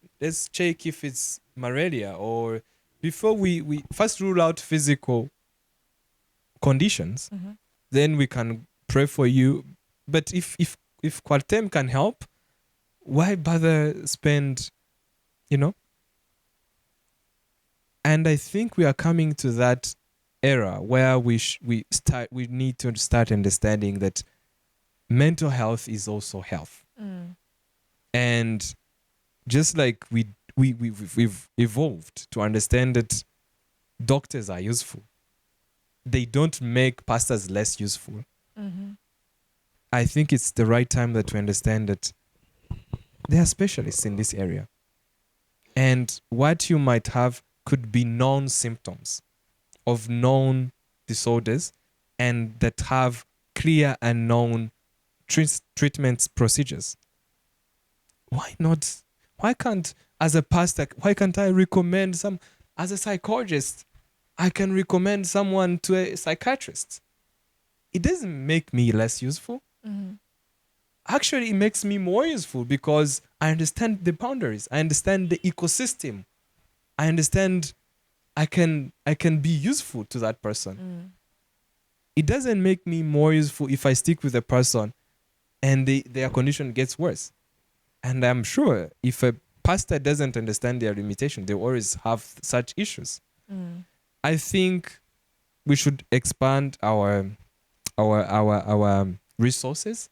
check if it's malaria, or before we first rule out physical conditions, then we can pray for you. But if Quartem can help, why bother spend, And I think we are coming to that era where we need to start understanding that mental health is also health. And just like we've evolved to understand that doctors are useful, they don't make pastors less useful. I think it's the right time that we understand that there are specialists in this area. And what you might have could be known symptoms of known disorders, and that have clear and known treatment procedures. Why not? Why can't, as a pastor, why can't I recommend as a psychologist, I can recommend someone to a psychiatrist? It doesn't make me less useful. Actually, it makes me more useful because I understand the boundaries. I understand the ecosystem. I understand I can be useful to that person. It doesn't make me more useful if I stick with a person and their condition gets worse. And I'm sure if a pastor doesn't understand their limitation, they always have such issues. I think we should expand our resources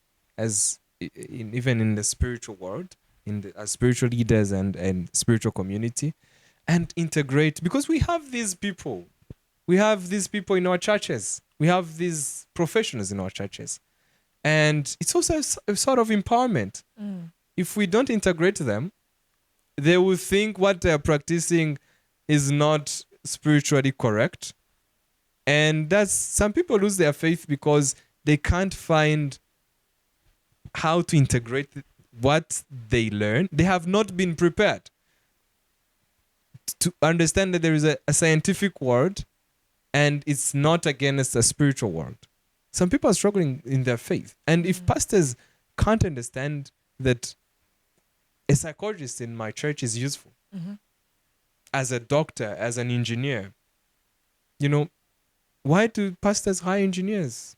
even in the spiritual world, as spiritual leaders and spiritual community, and integrate, because we have these people. We have these people in our churches. We have these professionals in our churches. And it's also a sort of empowerment. If we don't integrate them, they will think what they're practicing is not spiritually correct. And that's, some people lose their faith because they can't find how to integrate what they learn. They have not been prepared to understand that there is a scientific world and it's not against a spiritual world. Some people are struggling in their faith. And if pastors can't understand that a psychologist in my church is useful, as a doctor, as an engineer, you know, why do pastors hire engineers?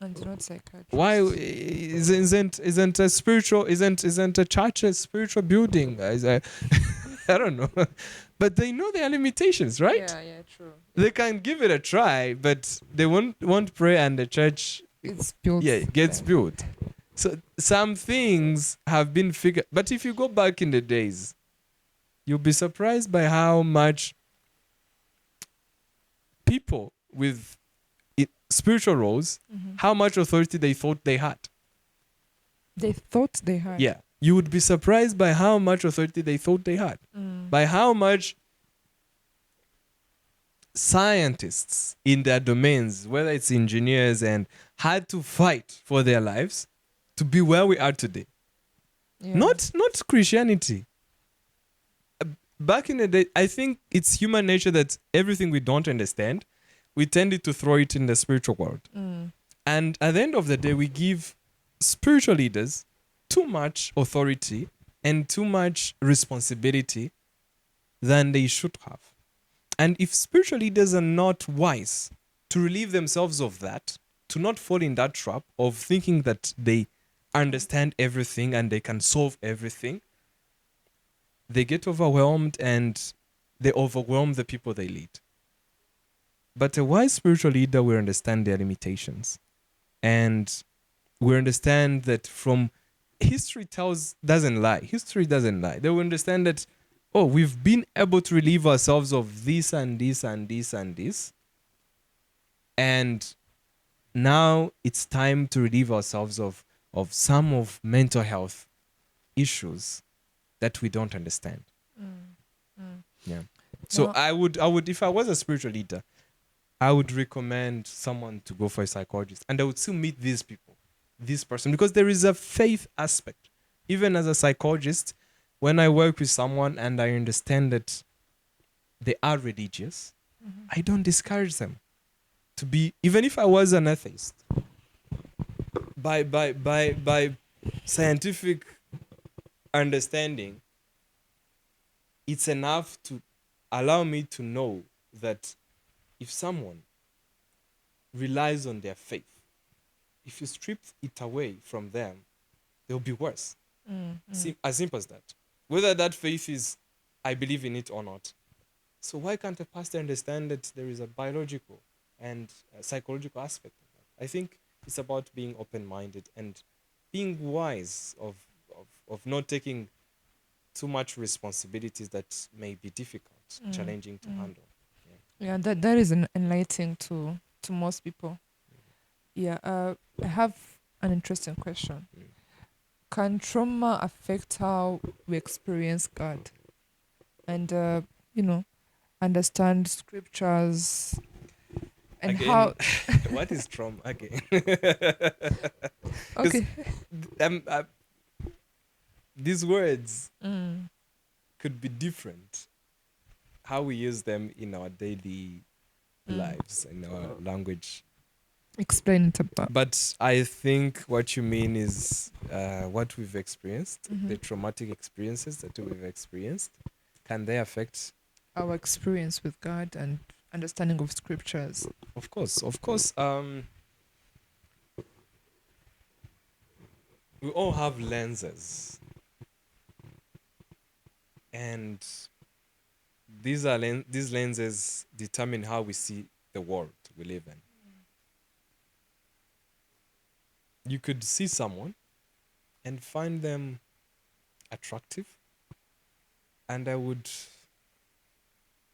And not psychiatrist. Why isn't a spiritual, isn't a church a spiritual building? I don't know. But they know their limitations, right? Yeah, true. They can give it a try, but they won't pray and the church It's built. gets built. So some things have been figured. But if you go back in the days, you'll be surprised by how much people with spiritual roles, how much authority they thought they had. They thought they had. Yeah. You would be surprised by how much authority they thought they had. By how much scientists in their domains, whether it's engineers, and had to fight for their lives to be where we are today. Yeah. Not Christianity. Back in the day, I think it's human nature that everything we don't understand, we tended to throw it in the spiritual world. And at the end of the day, we give spiritual leaders too much authority and too much responsibility than they should have. And if spiritual leaders are not wise to relieve themselves of that, to not fall in that trap of thinking that they understand everything and they can solve everything, they get overwhelmed and they overwhelm the people they lead. But a wise spiritual leader will understand their limitations. And we understand that from history doesn't lie. History doesn't lie. They will understand that, oh, we've been able to relieve ourselves of this and this and this and this. And now it's time to relieve ourselves of some of mental health issues that we don't understand. Yeah. So Well, I would, if I was a spiritual leader, I would recommend someone to go for a psychologist, and I would still meet these people, this person, because there is a faith aspect. Even as a psychologist, when I work with someone and I understand that they are religious, I don't discourage them to be, even if I was an atheist, by scientific understanding, it's enough to allow me to know that if someone relies on their faith, if you strip it away from them, they'll be worse. As simple as that. Whether that faith is, I believe in it or not. So why can't a pastor understand that there is a biological and a psychological aspect of that? I think it's about being open-minded and being wise of not taking too much responsibilities that may be difficult, challenging to handle. Yeah, that is enlightening to most people. Yeah, I have an interesting question. Can trauma affect how we experience God and understand scriptures and Again, how? what is trauma again? Okay. These words could be different. How we use them in our daily lives, in our language. Explain it about. But I think what you mean is what we've experienced, the traumatic experiences that we've experienced. Can they affect Our experience with God and understanding of scriptures? Of course. We all have lenses, and these lenses determine how we see the world we live in. You could see someone and find them attractive, and I would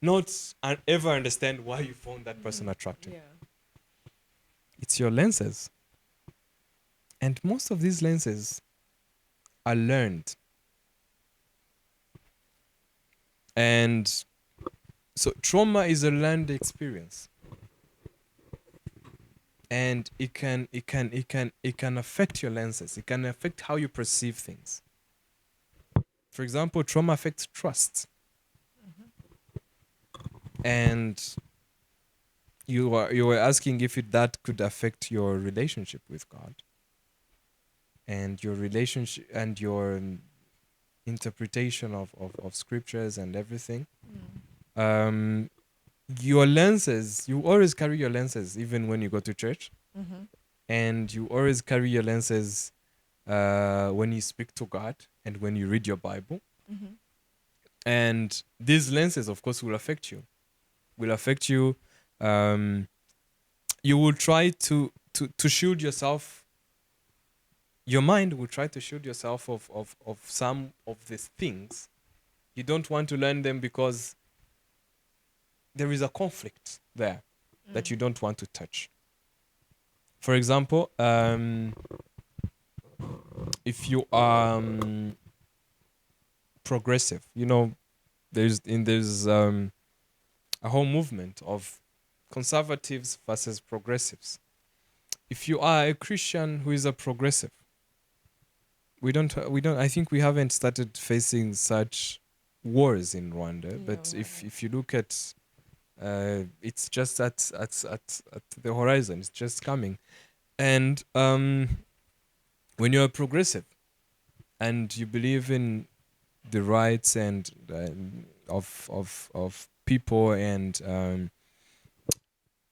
not ever understand why you found that person attractive. It's your lenses. And most of these lenses are learned. And so trauma is a learned experience. and it can affect your lenses. It can affect how you perceive things. For example, trauma affects trust. And you were asking if that could affect your relationship with God and your relationship and your interpretation of scriptures and everything. Um, your lenses, you always carry your lenses even when you go to church, and you always carry your lenses when you speak to God and when you read your Bible. And these lenses, of course, will affect you. Um, you will try to shield yourself. Your mind will try to shield yourself of some of these things. You don't want to learn them because there is a conflict there that you don't want to touch. For example, if you are progressive, there's a whole movement of conservatives versus progressives. If you are a Christian who is a progressive, we don't I think we haven't started facing such wars in Rwanda. Yeah, But we if you look at it's just at the horizon, it's just coming. And when you're a progressive and you believe in the rights and of people and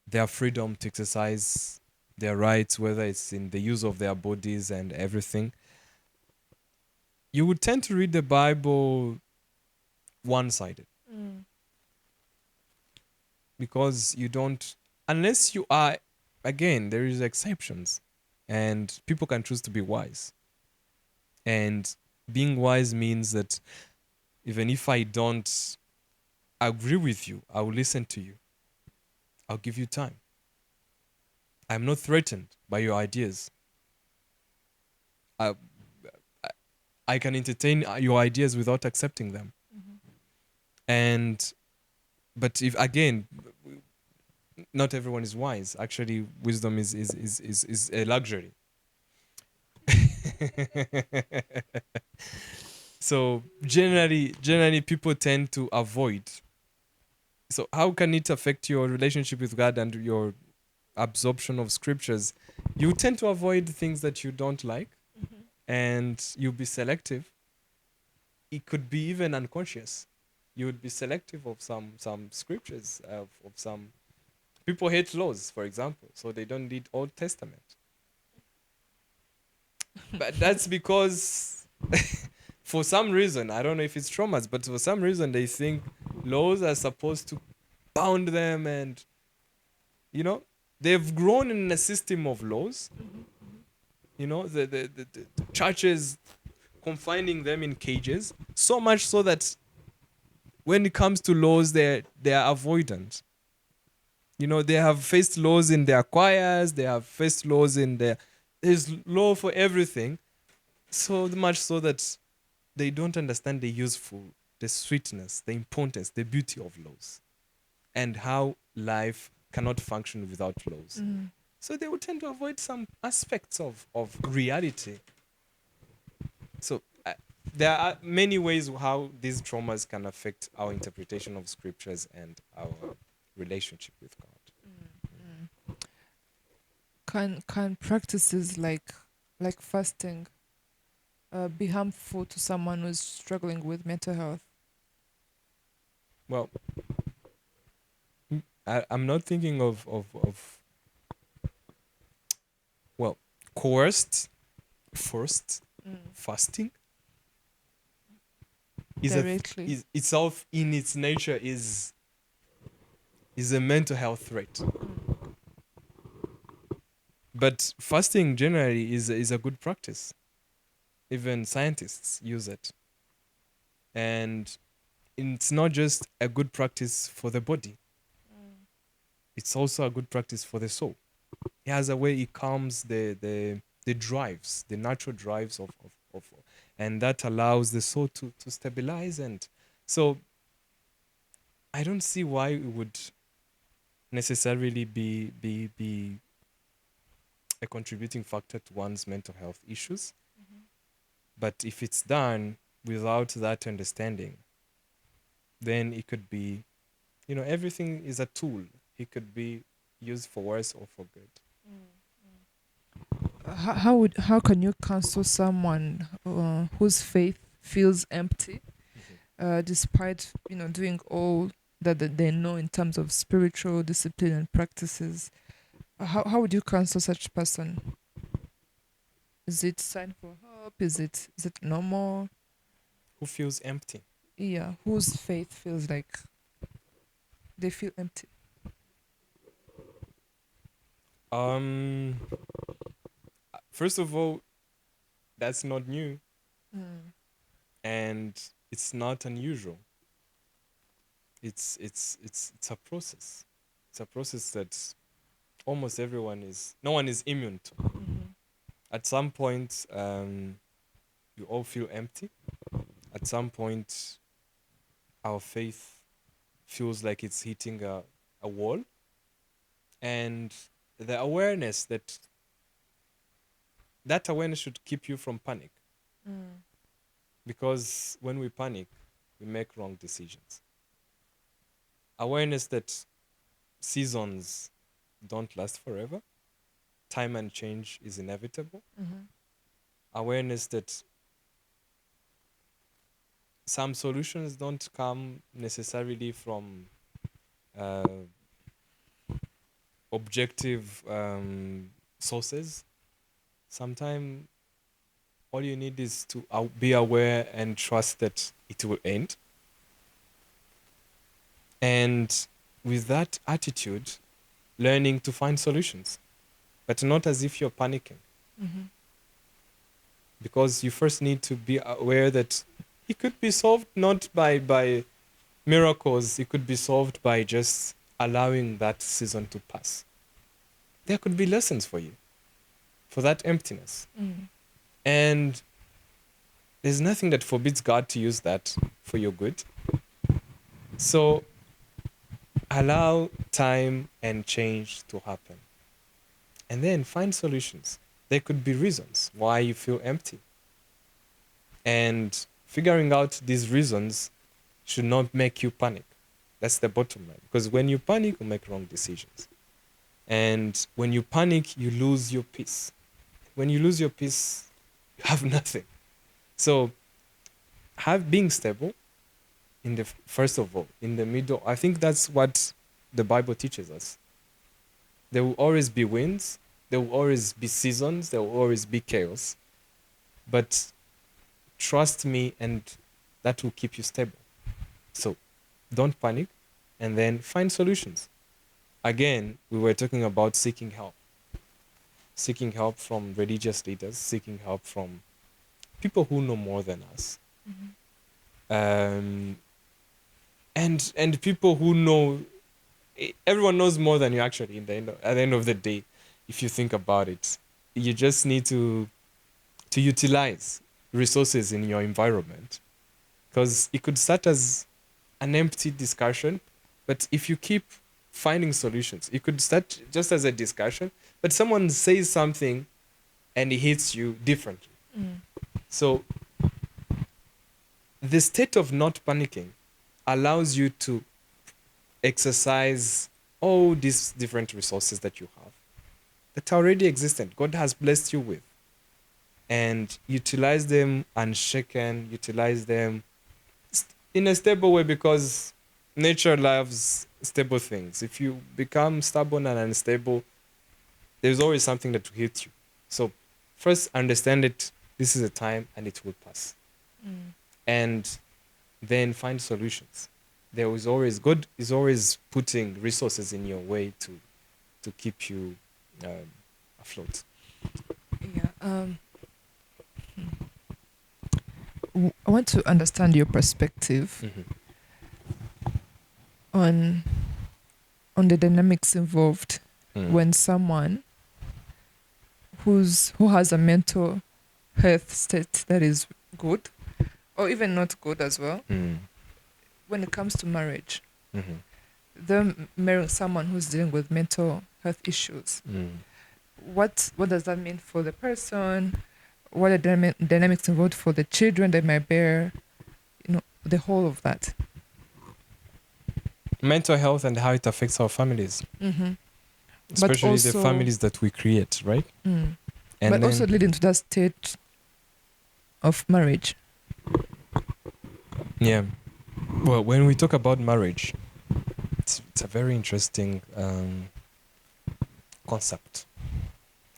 their freedom to exercise their rights, whether it's in the use of their bodies and everything, you would tend to read the Bible one-sided, because you don't, unless you are, again, there is exceptions, and people can choose to be wise. And being wise means that even if I don't agree with you, I will listen to you. I'll give you time. I'm not threatened by your ideas. I, I can entertain your ideas without accepting them. And but if again, not everyone is wise. Actually, wisdom is a luxury. So generally people tend to avoid. So how can it affect your relationship with God and your absorption of scriptures? You tend to avoid things that you don't like, and you'll be selective. It could be even unconscious. You would be selective of some scriptures, of some people hate laws, for example, so they don't read Old Testament. But that's because for some reason, I don't know if it's traumas, but for some reason they think laws are supposed to bound them, and they've grown in a system of laws. The churches confining them in cages, so much so that when it comes to laws, they're avoidant. They have faced laws in their choirs, they have faced laws in there's law for everything, so much so that they don't understand the sweetness, the importance, the beauty of laws, and how life cannot function without laws. So they would tend to avoid some aspects of reality. So there are many ways how these traumas can affect our interpretation of scriptures and our relationship with God. Can practices like fasting be harmful to someone who's struggling with mental health? Well, I'm not thinking of well, coerced, forced fasting Directly. is itself in its nature is a mental health threat. But fasting generally is a good practice. Even scientists use it. And it's not just a good practice for the body, it's also a good practice for the soul. It has a way it calms the drives, the natural drives of and that allows the soul to stabilize. And so I don't see why it would necessarily be a contributing factor to one's mental health issues. But if it's done without that understanding, then it could be, everything is a tool. It could be used for worse or for good. How can you counsel someone whose faith feels empty, despite doing all that they know in terms of spiritual discipline and practices? How would you counsel such person? Is it sign for help? Is it normal? Who feels empty? Yeah, whose faith feels like they feel empty. Um, First of all, that's not new, and it's not unusual. It's a process. It's a process that almost no one is immune to. At some point, you all feel empty. At some point, our faith feels like it's hitting a wall. And the awareness that awareness should keep you from panic. Because when we panic, we make wrong decisions. Awareness that seasons don't last forever. Time and change is inevitable. Awareness that some solutions don't come necessarily from objective sources. Sometimes all you need is to be aware and trust that it will end. And with that attitude, learning to find solutions, but not as if you're panicking. Because you first need to be aware that it could be solved not by miracles, it could be solved by just allowing that season to pass. There could be lessons for you, for that emptiness. And there's nothing that forbids God to use that for your good. So allow time and change to happen. And then find solutions. There could be reasons why you feel empty. And figuring out these reasons should not make you panic. That's the bottom line. Because when you panic, you make wrong decisions. And when you panic, you lose your peace. When you lose your peace, you have nothing. So being stable first of all, in the middle, I think that's what the Bible teaches us. There will always be winds, there will always be seasons, there will always be chaos. But trust me, and that will keep you stable. So don't panic, and then find solutions. Again, we were talking about seeking help. Seeking help from religious leaders, seeking help from people who know more than us. And people who know, everyone knows more than you actually at the end of the day, if you think about it. You just need to utilize resources in your environment, because it could start as an empty discussion, but if you keep finding solutions, it could start just as a discussion, but someone says something and it hits you differently. So the state of not panicking allows you to exercise all these different resources that you have that are already existent, God has blessed you with, and utilize them unshaken, utilize them in a stable way, because nature loves stable things. If you become stubborn and unstable, there's always something that will hit you. So first understand it, this is a time and it will pass. And then find solutions. God is always putting resources in your way to keep you afloat. Yeah. I want to understand your perspective on the dynamics involved when someone who has a mental health state that is good, or even not good as well, when it comes to marriage, them marrying someone who's dealing with mental health issues. what does that mean for the person? What are the dynamics involved for the children they might bear? The whole of that. Mental health and how it affects our families, Mm-hmm. But especially the also, families that we create, right? mm, And but also then, leading to that state of marriage. yeah. Well, when we talk about marriage, it's a very interesting concept.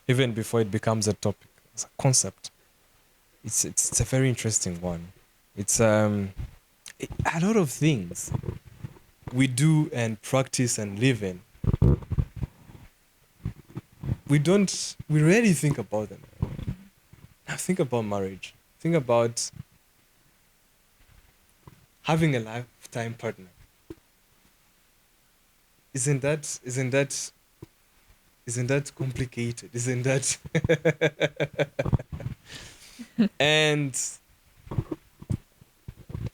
Even before it becomes a topic, it's a concept. It's a very interesting one. It's a lot of things we do and practice and live in. We rarely think about them. Now think about marriage. Think about having a lifetime partner. Isn't that complicated? Isn't that and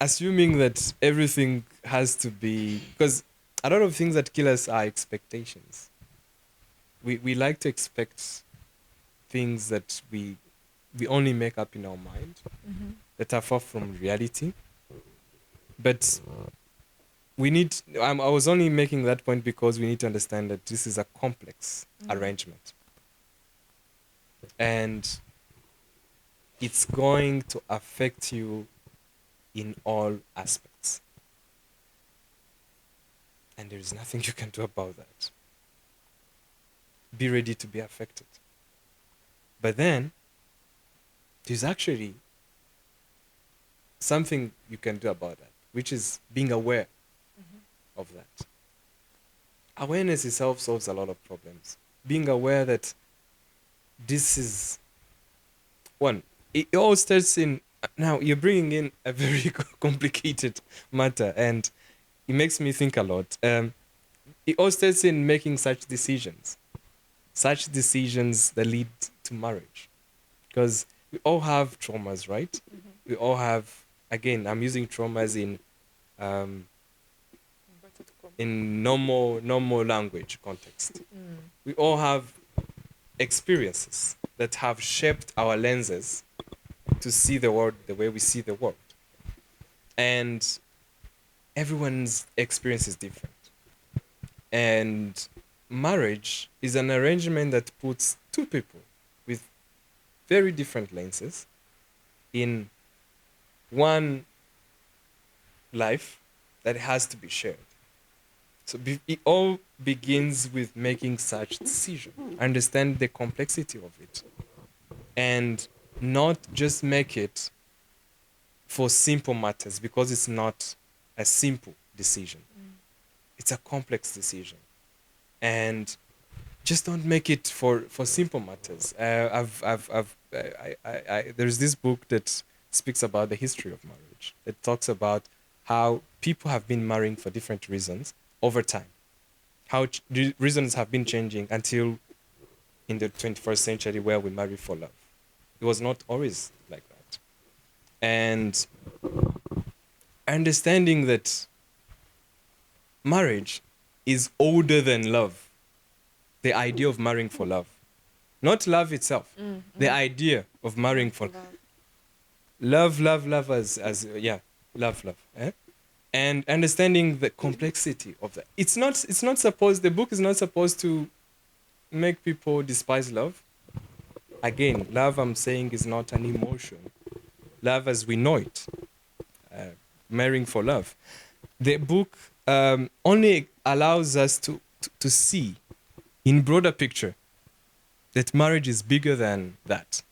assuming that everything has to be, because a lot of things that kill us are expectations. We like to expect things that we only make up in our mind Mm-hmm. that are far from reality. But we need, I was only making that point because we need to understand that this is a complex arrangement. And it's going to affect you in all aspects. And there is nothing you can do about that. Be ready to be affected. But then, there's actually something you can do about that, which is being aware of that. Awareness itself solves a lot of problems. Being aware that this is one, it all starts in, now you're bringing in a very complicated matter, and it makes me think a lot. It all starts in making such decisions that lead to marriage. Because we all have traumas, right? Mm-hmm. We all have, again, I'm using traumas um, in normal language context. We all have experiences that have shaped our lenses to see the world the way we see the world. And everyone's experience is different. And marriage is an arrangement that puts two people with very different lenses in one life that has to be shared. So it all begins with making such decision, understand the complexity of it, and not just make it for simple matters, because it's not a simple decision. It's a complex decision. And just don't make it for simple matters. There's this book that speaks about the history of marriage. It talks about how people have been marrying for different reasons over time. How reasons have been changing until in the 21st century where we marry for love. It was not always like that. And understanding that marriage is older than love. The idea of marrying for love. Not love itself. The idea of marrying for love, yeah, love, eh? And understanding the complexity of that. It's not supposed, the book is not supposed to make people despise love. Again, love, I'm saying, is not an emotion. Love as we know it. Marrying for love. The book only allows us to see in broader picture that marriage is bigger than that.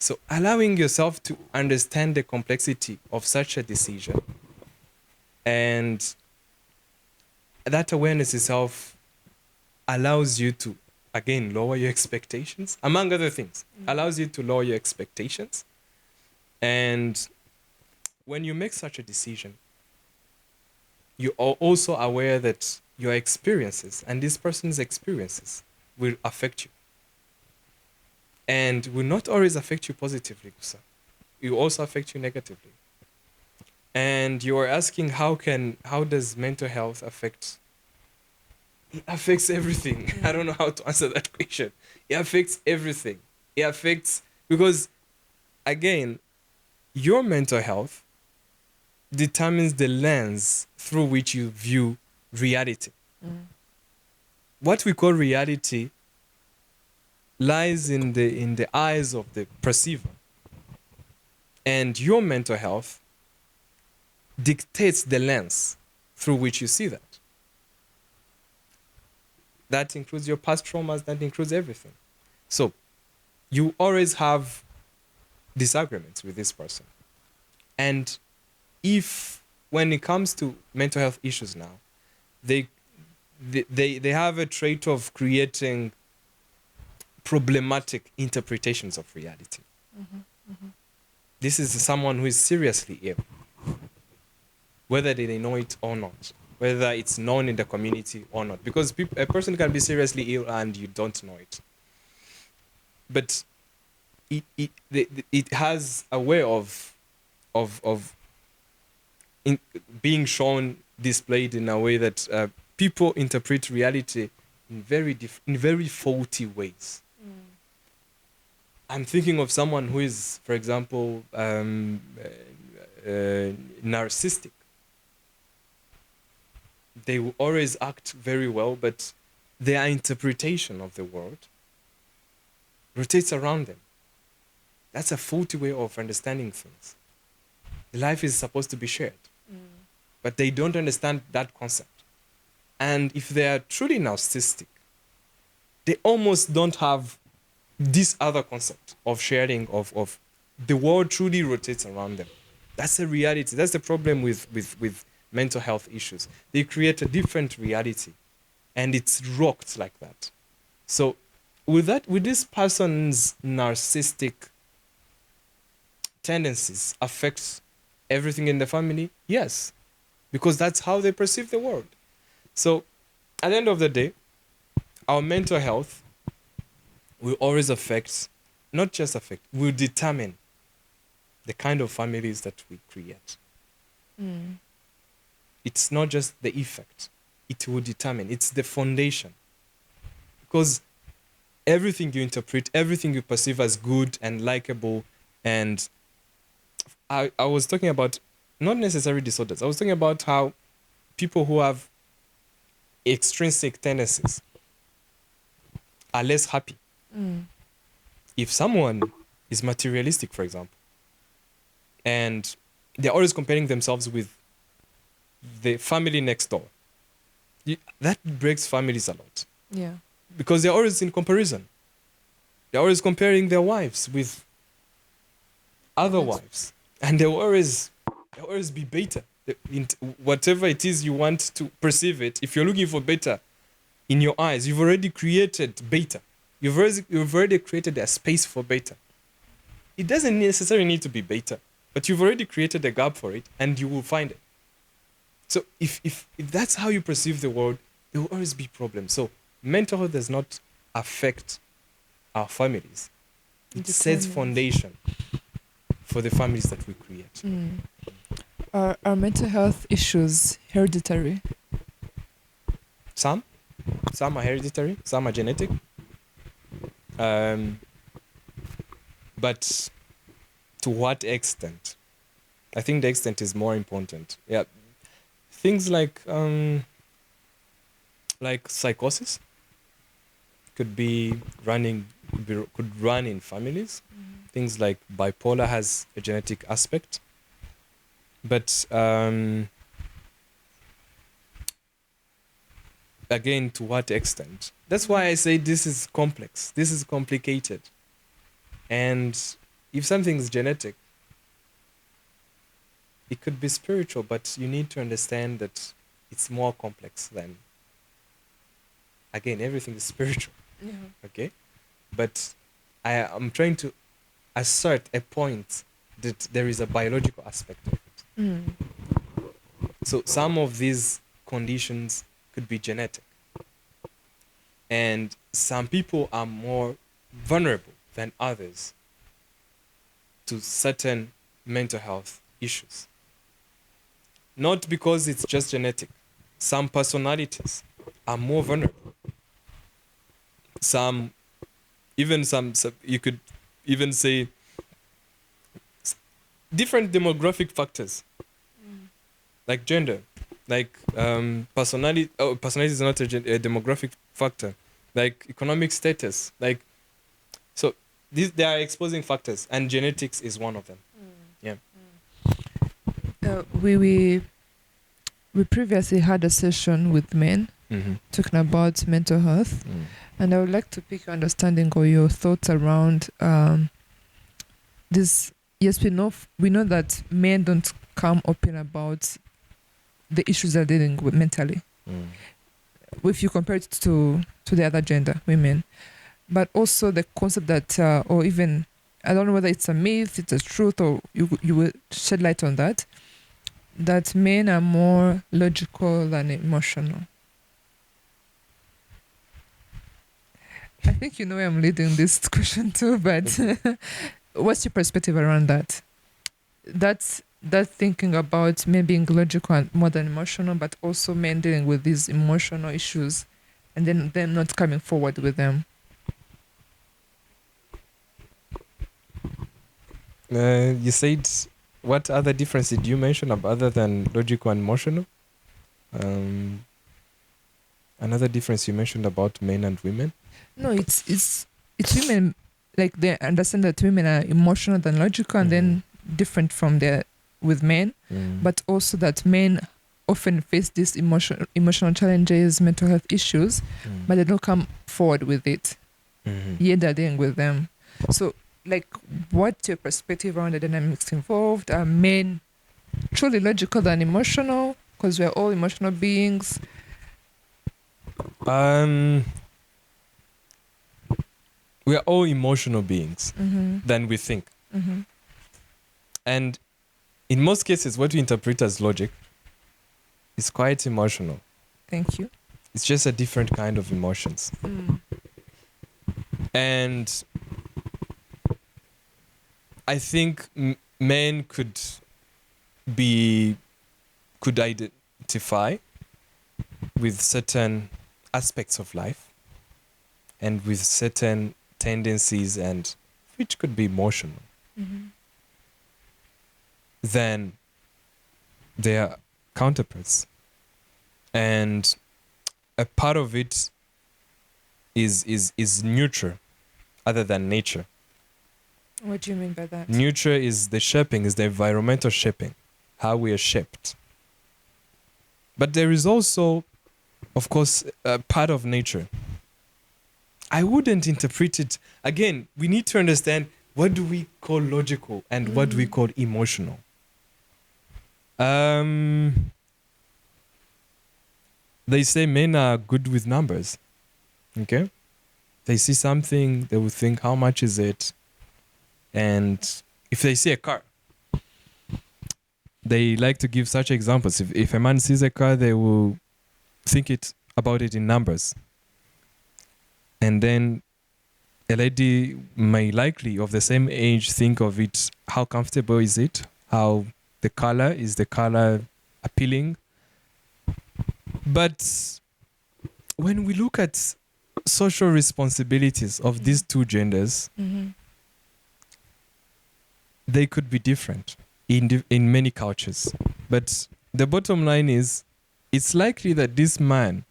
So allowing yourself to understand the complexity of such a decision, and that awareness itself allows you to, again, lower your expectations, among other things. Allows you to lower your expectations. And when you make such a decision, you are also aware that your experiences and this person's experiences will affect you. And will not always affect you positively, Gusa. It will also affect you negatively. And you are asking how does mental health affect It affects everything. I don't know how to answer that question. It affects everything. It affects, because again, your mental health determines the lens through which you view reality. What we call reality lies in the eyes of the perceiver. And your mental health dictates the lens through which you see that. That includes your past traumas, that includes everything. So you always have disagreements with this person. And if, when it comes to mental health issues now, they have a trait of creating problematic interpretations of reality. This is someone who is seriously ill, whether they know it or not, whether it's known in the community or not. Because a person can be seriously ill and you don't know it. But it has a way of being shown, displayed in a way that people interpret reality in very faulty ways. I'm thinking of someone who is, for example, narcissistic. They will always act very well, but their interpretation of the world rotates around them. That's a faulty way of understanding things. Life is supposed to be shared, but they don't understand that concept. And if they are truly narcissistic, they almost don't have this other concept of sharing, of the world truly rotates around them. That's a reality. That's the problem with mental health issues. They create a different reality, and it's rocked like that. So with this person's narcissistic tendencies affect everything in the family? Yes, because that's how they perceive the world. So at the end of the day, our mental health will always affect, not just affect, will determine the kind of families that we create. It's not just the effect. It will determine. It's the foundation. Because everything you interpret, everything you perceive as good and likable, and I was talking about not necessarily disorders. I was talking about how people who have extrinsic tendencies are less happy. If someone is materialistic, for example, and they're always comparing themselves with the family next door, that breaks families a lot. Yeah. Because they're always in comparison. They're always comparing their wives with other wives. And they'll always be better. Whatever it is you want to perceive it, if you're looking for better in your eyes, you've already created beta. You've already created a space for beta. It doesn't necessarily need to be beta, but you've already created a gap for it, and you will find it. So if that's how you perceive the world, there will always be problems. So mental health does not affect our families. It sets foundation for the families that we create. Are mental health issues hereditary? Some are hereditary, some are genetic. But to what extent? I think the extent is more important. Yeah, things like psychosis could run in families. Things like bipolar has a genetic aspect, but again, to what extent? That's why I say this is complex. This is complicated. And if something's genetic, it could be spiritual, but you need to understand that it's more complex than, again, everything is spiritual. Yeah. Okay? But I'm trying to assert a point that there is a biological aspect of it. So some of these conditions could be genetic. And some people are more vulnerable than others to certain mental health issues. Not because it's just genetic. Some personalities are more vulnerable. Some you could even say different demographic factors, like gender, like personality. Oh, personality is not a demographic factor, like economic status, like so. They are exposing factors, and genetics is one of them. Yeah. We previously had a session with men talking about mental health, and I would like to pick your understanding or your thoughts around this. Yes, we know that men don't come open about the issues they're dealing with mentally. If you compare it to the other gender, women, but also the concept that, or even I don't know whether it's a myth, it's a truth, or you will shed light on that. That men are more logical than emotional. I think you know where I'm leading this question to, but what's your perspective around that? That thinking about men being logical and more than emotional, but also men dealing with these emotional issues and then them not coming forward with them. You said, what other difference did you mention other than logical and emotional? Another difference you mentioned about men and women? No, it's women, like they understand that women are emotional than logical and then different from with men, but also that men often face these emotional challenges, mental health issues, but they don't come forward with it. Yet they're dealing with them. So, like, what's your perspective around the dynamics involved? Are men truly logical than emotional? Because we're all emotional beings. We are all emotional beings than we think. And in most cases, what we interpret as logic is quite emotional. Thank you. It's just a different kind of emotions. And I think men could identify with certain aspects of life and with certain tendencies, and which could be emotional, than their counterparts. And a part of it is nurture other than nature. What do you mean by that? Nurture is the shaping, is the environmental shaping, how we are shaped. But there is also, of course, a part of nature. I wouldn't interpret it. Again, we need to understand, what do we call logical and what do we call emotional? They say men are good with numbers. Okay? They see something, they will think, how much is it? And if they see a car, they like to give such examples. If a man sees a car, they will think about it in numbers. And then a lady may likely of the same age think of it, how comfortable is it? How the color, is the color appealing? But when we look at social responsibilities of these two genders, they could be different in many cultures. But the bottom line is, it's likely that this man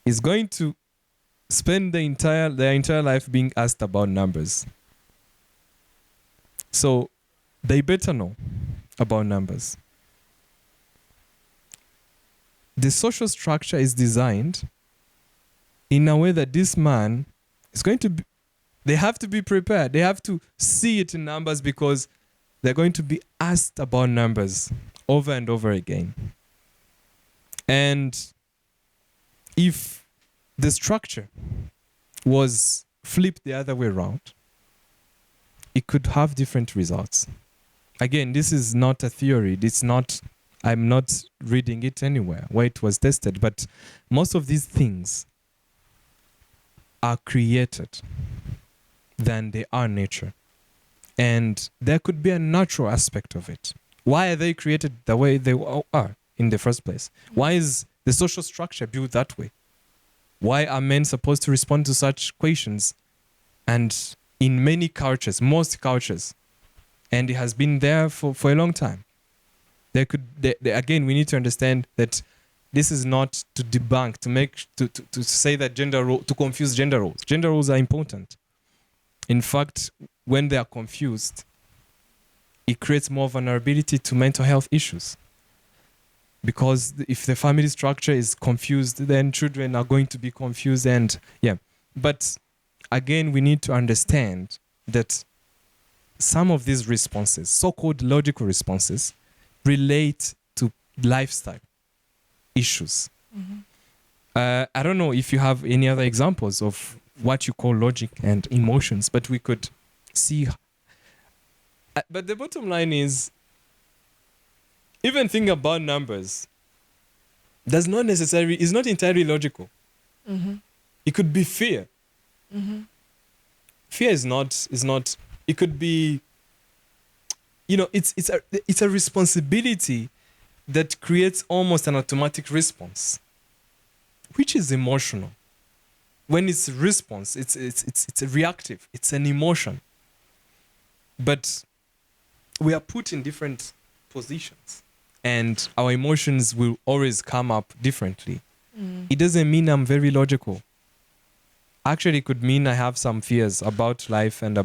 is going to spend their entire life being asked about numbers. So they better know about numbers. The social structure is designed in a way that this man is going to be, they have to be prepared. They have to see it in numbers because they're going to be asked about numbers over and over again. And if the structure was flipped the other way around, it could have different results. Again, this is not a theory. I'm not reading it anywhere where it was tested, but most of these things are created than they are nature. And there could be a natural aspect of it. Why are they created the way they are in the first place? Why is the social structure built that way? Why are men supposed to respond to such questions? And in many cultures, most cultures, and it has been there for a long time. Again, we need to understand that this is not to debunk, to say that to confuse gender roles. Gender roles are important. In fact, when they are confused, it creates more vulnerability to mental health issues. Because if the family structure is confused, then children are going to be confused. And yeah, but again, we need to understand that some of these responses, so-called logical responses, relate to lifestyle issues. I don't know if you have any other examples of what you call logic and emotions, but we could see. But the bottom line is, even thinking about numbers is not entirely logical. It could be fear. Fear is not. It could be. It's a responsibility that creates almost an automatic response, which is emotional. When it's a response, it's a reactive. It's an emotion. But we are put in different positions, and our emotions will always come up differently. It doesn't mean I'm very logical. Actually, it could mean I have some fears about life and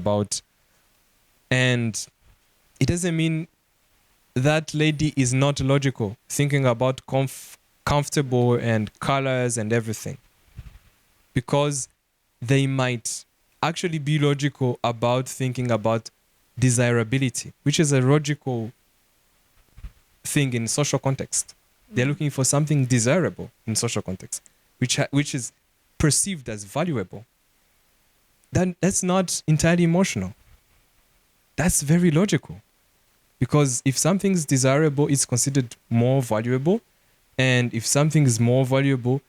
it doesn't mean that lady is not logical, thinking about comfortable and colors and everything. Because they might actually be logical about thinking about desirability, which is a logical thing in social context. They're looking for something desirable in social context, which is perceived as valuable. That's not entirely emotional. That's very logical. Because if something is desirable, it's considered more valuable. And if something is more valuable,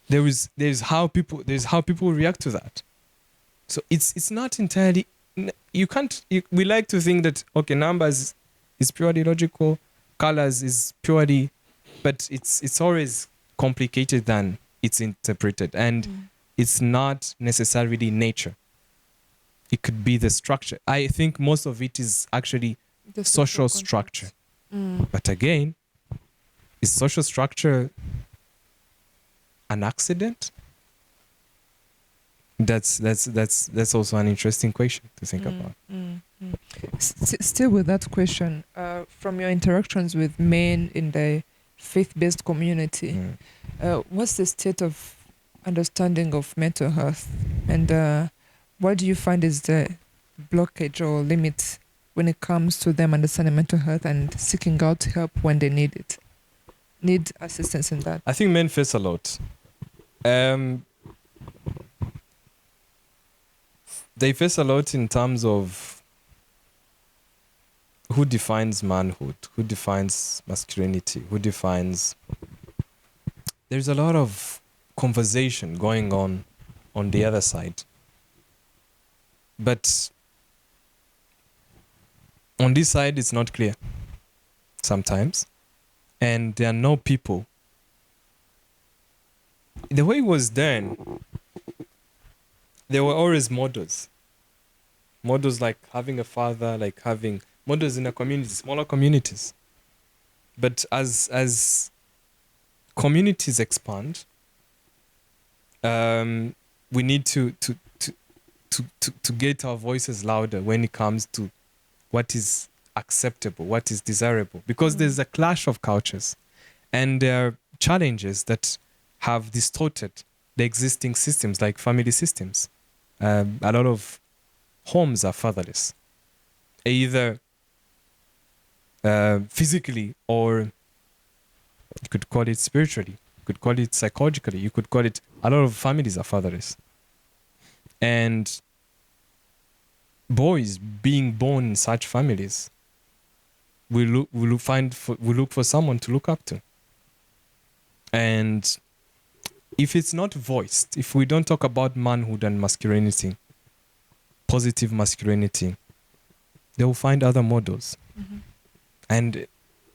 there's how people react to that. So it's not entirely, we like to think that, okay, numbers is purely logical, colors is purely, but it's always complicated than it's interpreted. And it's not necessarily nature. It could be the structure. I think most of it is actually the social structure. But again, is social structure an accident? That's also an interesting question to think about. Still with that question, from your interactions with men in the faith-based community, what's the state of understanding of mental health, and what do you find is the blockage or limit when it comes to them understanding mental health and seeking out help when they need assistance in that? I think men face a lot. They face a lot in terms of who defines manhood, who defines masculinity, there's a lot of conversation going on the other side. But on this side, it's not clear sometimes. And there are no people. The way it was done, there were always models. Models like having a father, like having models in a community, smaller communities. But as communities expand, we need to get our voices louder when it comes to what is acceptable, what is desirable. Because there's a clash of cultures. And there are challenges that have distorted the existing systems, like family systems. A lot of homes are fatherless, either physically, or you could call it spiritually, you could call it psychologically, you could call it, a lot of families are fatherless. And boys being born in such families will look for someone to look up to. And if it's not voiced, if we don't talk about manhood and masculinity, positive masculinity, they will find other models. And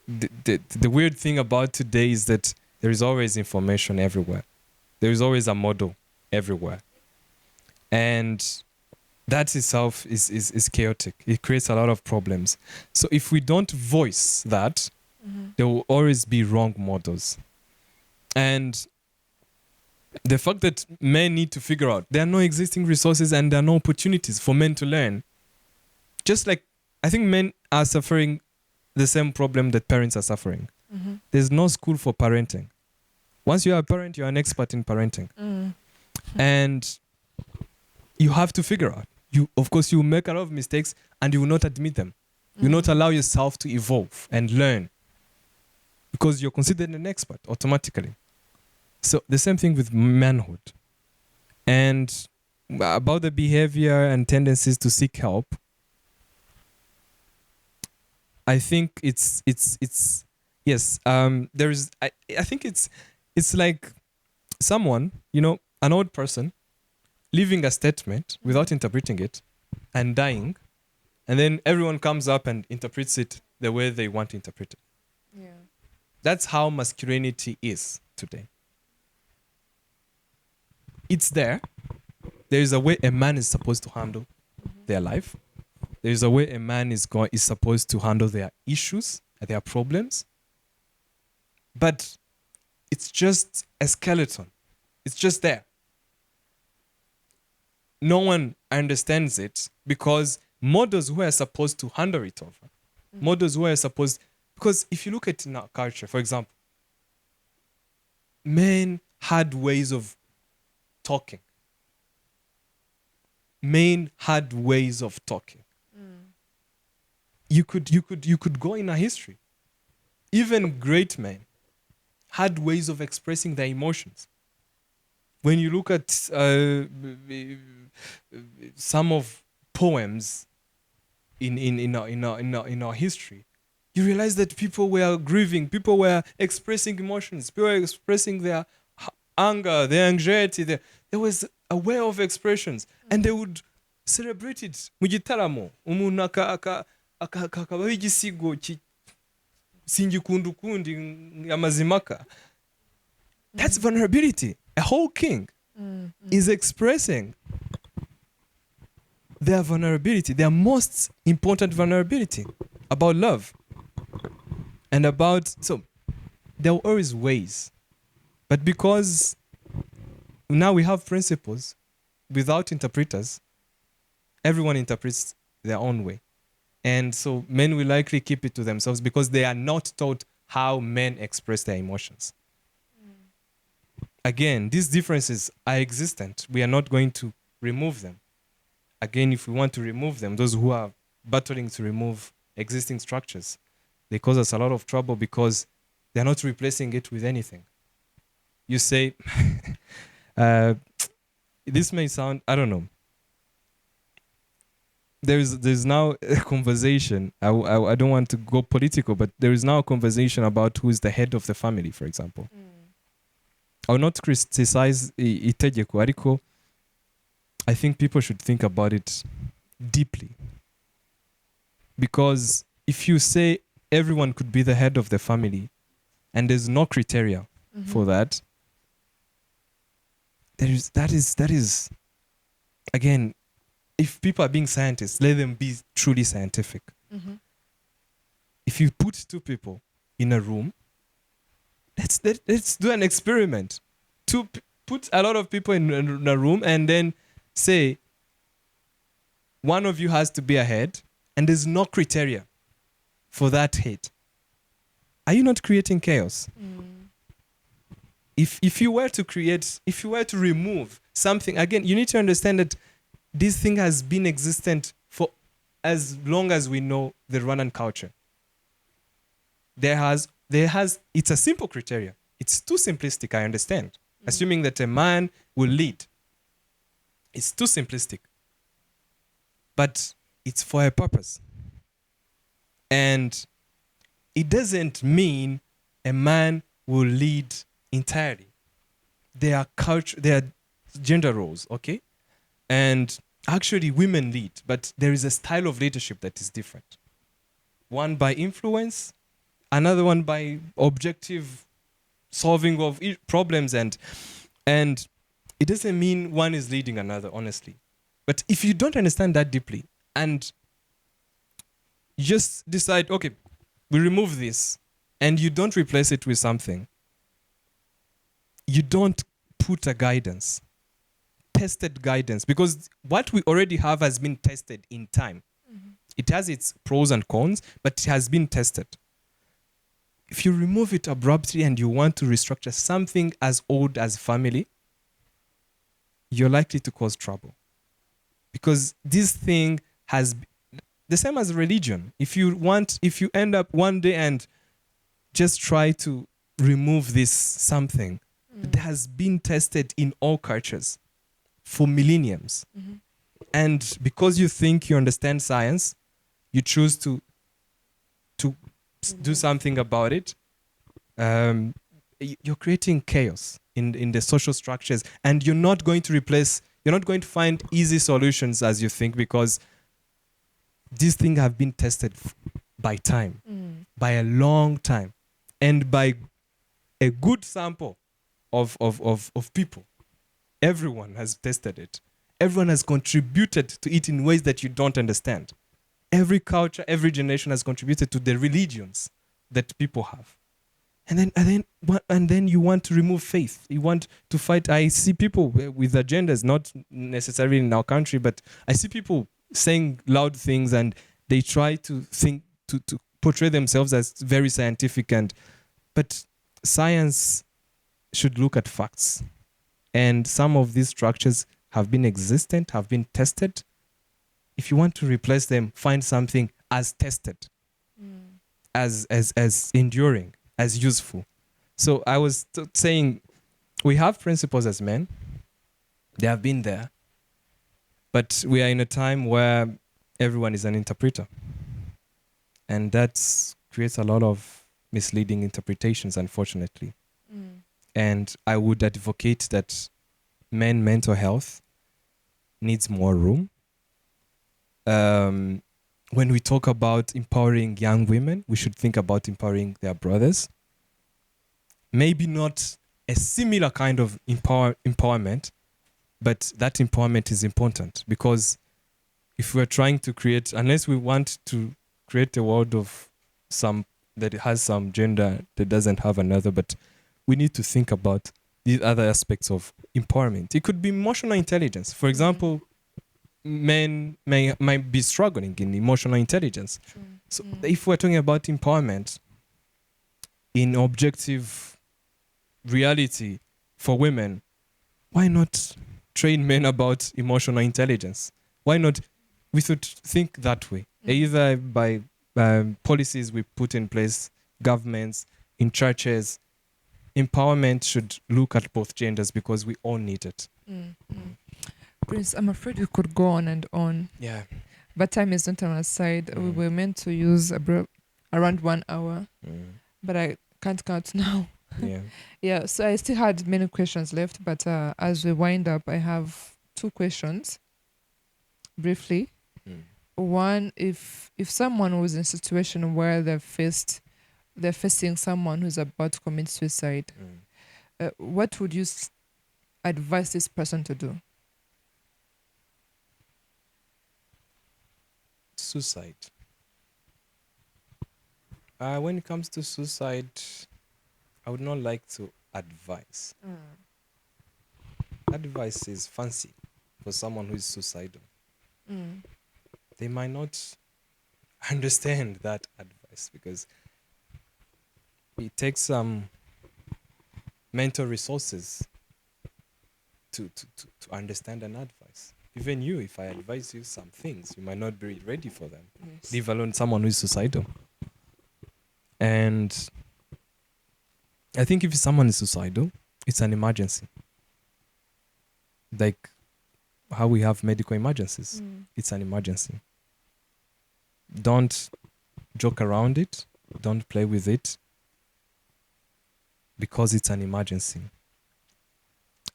the weird thing about today is that there is always information everywhere. There is always a model everywhere. And that itself is chaotic. It creates a lot of problems. So if we don't voice that, there will always be wrong models. And the fact that men need to figure out there are no existing resources and there are no opportunities for men to learn. Just like I think men are suffering the same problem that parents are suffering. There's no school for parenting. Once you are a parent, you're an expert in parenting. And you have to figure out. Of course, you will make a lot of mistakes and you will not admit them. You will not allow yourself to evolve and learn because you're considered an expert automatically. So the same thing with manhood. And about the behavior and tendencies to seek help, I think it's yes. There is. I think it's like someone, an old person, leaving a statement without interpreting it, and dying, and then everyone comes up and interprets it the way they want to interpret it. Yeah. That's how masculinity is today. It's there. There is a way a man is supposed to handle their life. There is a way a man is supposed to handle their issues, their problems. But it's just a skeleton. It's just there. No one understands it because models who are supposed to handle it over, models who are supposed, because if you look at in our culture, for example, men had ways of talking. Men had ways of talking. You could go in a history. Even great men had ways of expressing their emotions. When you look at some of poems in our history, you realize that people were grieving, people were expressing emotions, people were expressing their anger, their anxiety. There was a way of expressions, and they would celebrate it. Mugitaramo, umuntu akabaho igisigo singikundukundi amazimaka. That's vulnerability. A whole king is expressing their vulnerability, their most important vulnerability about love. And so there were always ways. But because now we have principles without interpreters, everyone interprets their own way. And so men will likely keep it to themselves because they are not taught how men express their emotions. Again, these differences are existent. We are not going to remove them. Again, if we want to remove them, those who are battling to remove existing structures, they cause us a lot of trouble because they're not replacing it with anything. You say, this may sound, I don't know. There's now a conversation. I don't want to go political, but there is now a conversation about who is the head of the family, for example. I will not criticize itegeko, ariko I think people should think about it deeply. Because if you say everyone could be the head of the family and there's no criteria for that, that is again, if people are being scientists, let them be truly scientific. If you put two people in a room, let's do an experiment. Put a lot of people in a room and then say one of you has to be a head and there's no criteria for that head. Are you not creating chaos? If you were to remove something, again, you need to understand that this thing has been existent for as long as we know the Rwandan culture. It's a simple criteria. It's too simplistic, I understand. Assuming that a man will lead. It's too simplistic. But it's for a purpose. And it doesn't mean a man will lead entirely. There are gender roles, okay? And actually women lead, but there is a style of leadership that is different. One by influence, another one by objective solving of problems, and it doesn't mean one is leading another, honestly. But if you don't understand that deeply and you just decide, okay, we remove this, and you don't replace it with something, you don't put a guidance, tested guidance, because what we already have has been tested in time. It has its pros and cons, but it has been tested. If you remove it abruptly and you want to restructure something as old as family, you're likely to cause trouble. Because this thing has the same as religion. If you end up one day and just try to remove this something that has been tested in all cultures for millenniums, and because you think you understand science, you choose to do something about it, you're creating chaos in the social structures, and you're not going to find easy solutions as you think, because these things have been tested by time, by a long time, and by a good sample of people. Everyone has tested it. Everyone has contributed to it in ways that you don't understand. Every culture, every generation has contributed to the religions that people have. And then you want to remove faith. You want to fight. I see people with agendas, not necessarily in our country, but I see people saying loud things, and they try to think to portray themselves as very scientific, but science should look at facts. And some of these structures have been existent, have been tested. If you want to replace them, find something as tested, as enduring, as useful. So I was saying, we have principles as men. They have been there. But we are in a time where everyone is an interpreter. And that creates a lot of misleading interpretations, unfortunately. And I would advocate that mental health needs more room. When we talk about empowering young women, we should think about empowering their brothers. Maybe not a similar kind of empowerment, but that empowerment is important, because if we're trying to unless we want to create a world of that has some gender that doesn't have another, but we need to think about these other aspects of empowerment. It could be emotional intelligence. For example, men might be struggling in emotional intelligence. So if we're talking about empowerment in objective reality for women, why not train men about emotional intelligence? Why not? We should think that way, either by policies we put in place, governments, in churches. Empowerment should look at both genders, because we all need it. Prince, I'm afraid we could go on and on. Yeah. But time is not on our side. We were meant to use around 1 hour, but I can't count now. Yeah. Yeah, so I still had many questions left, but as we wind up, I have 2 questions, briefly. One, if someone was in a situation where they're facing someone who's about to commit suicide, what would you advise this person to do? Suicide. When it comes to suicide, I would not like to advise. Advice is fancy for someone who is suicidal. They might not understand that advice, because it takes some mental resources to understand an advice. Even you, if I advise you some things, you might not be ready for them. Yes. Leave alone someone who is suicidal. And I think if someone is suicidal, it's an emergency. Like how we have medical emergencies. It's an emergency. Don't joke around it. Don't play with it, because it's an emergency.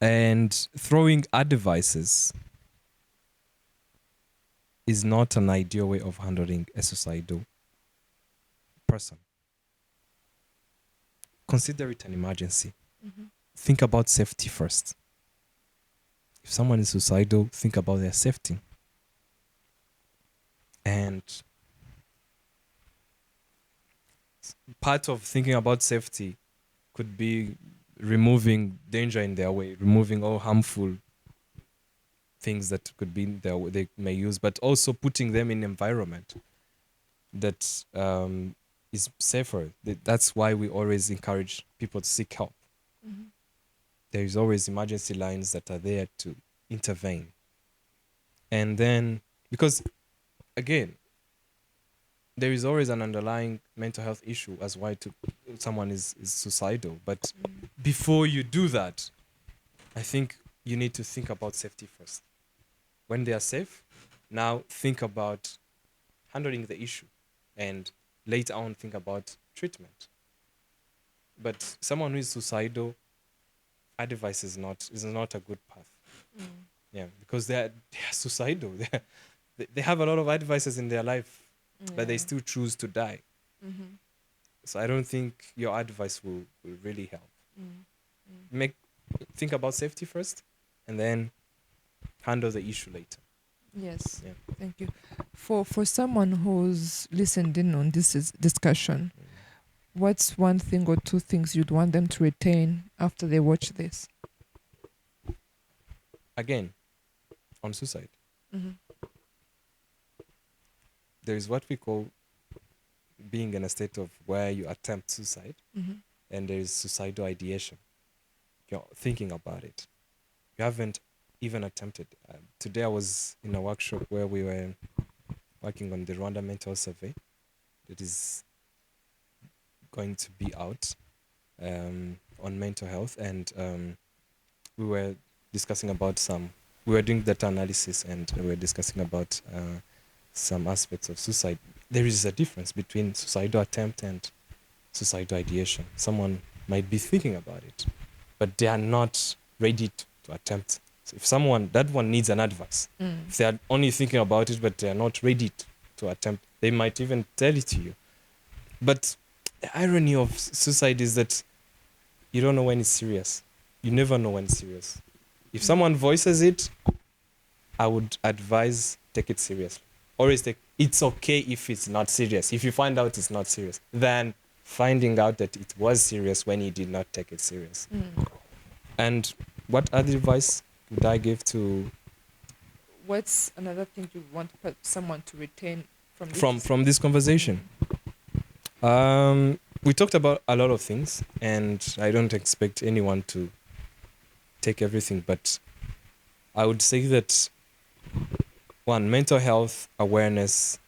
And throwing advices is not an ideal way of handling a suicidal person. consider it an emergency. Mm-hmm. Think about safety first. If someone is suicidal, think about their safety. And part of thinking about safety could be removing danger in their way, removing all harmful things that could be in their way they may use, but also putting them in environment that is safer. That's why we always encourage people to seek help. Mm-hmm. There is always emergency lines that are there to intervene. And then, because again, there is always an underlying mental health issue as why someone is suicidal. But before you do that, I think you need to think about safety first. When they are safe, now think about handling the issue, and later on think about treatment. But someone who is suicidal, advice is not a good path. Mm. Yeah, because they are suicidal. They have a lot of advices in their life, but they Yeah. still choose to die. Mm-hmm. So I don't think your advice will really help. Mm. Think about safety first, and then handle the issue later. Yes. Yeah. Thank you. For someone who's listened in on this discussion, what's one thing or two things you'd want them to retain after they watch this? Again, on suicide, Mm-hmm. there is what we call being in a state of where you attempt suicide, Mm-hmm. and there is suicidal ideation. You're thinking about it. You haven't even attempted. Today I was in a workshop where we were working on the Rwanda mental survey that is going to be out on mental health, and we were discussing about we were doing data analysis, and we were discussing about some aspects of suicide. There is a difference between suicidal attempt and suicidal ideation. Someone might be thinking about it, but they are not ready to attempt. So if that one needs an advice. If they are only thinking about it, but they are not ready to attempt, they might even tell it to you. But the irony of suicide is that you don't know when it's serious. You never know when it's serious. If someone voices it, I would advise take it seriously. Always it's okay if it's not serious. If you find out it's not serious, then finding out that it was serious when you did not take it serious. And what other advice would I give to What's another thing you want someone to retain from this? from this conversation? We talked about a lot of things, and I don't expect anyone to take everything, but I would say that one, mental health awareness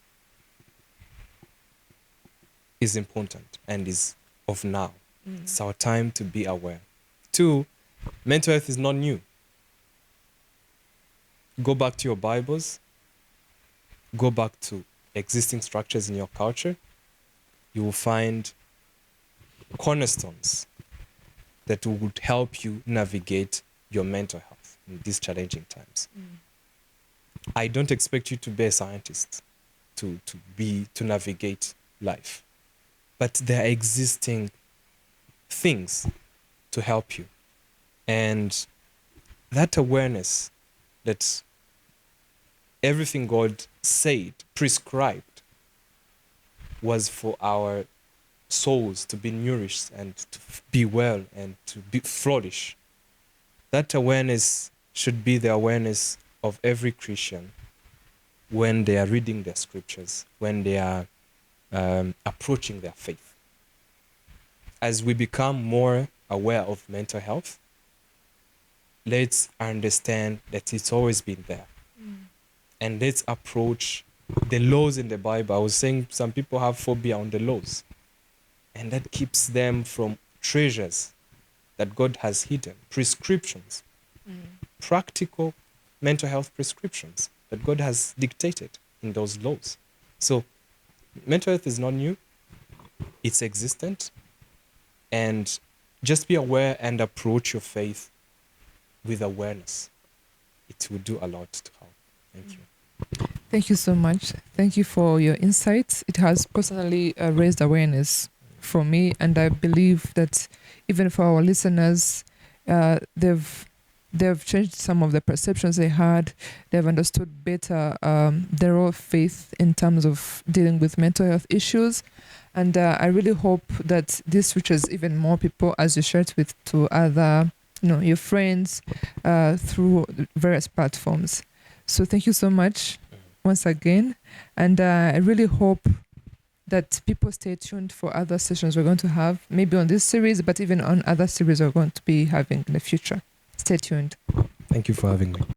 is important and is of now. It's our time to be aware. Two, mental health is not new. Go back to your Bibles. Go back to existing structures in your culture. You will find cornerstones that would help you navigate your mental health in these challenging times. I don't expect you to be a scientist to navigate life, but there are existing things to help you. And that awareness that everything God said, prescribed, was for our souls to be nourished and to be well and to flourish. That awareness should be the awareness of every Christian when they are reading their scriptures, when they are approaching their faith. As we become more aware of mental health, let's understand that it's always been there. And let's approach the laws in the Bible. I was saying some people have phobia on the laws, and that keeps them from treasures that God has hidden, prescriptions, practical mental health prescriptions that God has dictated in those laws. So mental health is not new, it's existent, and just be aware and approach your faith with awareness. It will do a lot to help. Thank you. Thank you so much. Thank you for your insights. It has personally raised awareness for me, and I believe that even for our listeners, they've changed some of the perceptions they had. They've understood better their role of faith in terms of dealing with mental health issues. And I really hope that this reaches even more people as you share it with to other, your friends through various platforms. So thank you so much once again. And I really hope that people stay tuned for other sessions we're going to have, maybe on this series, but even on other series we're going to be having in the future. Stay tuned. Thank you for having me.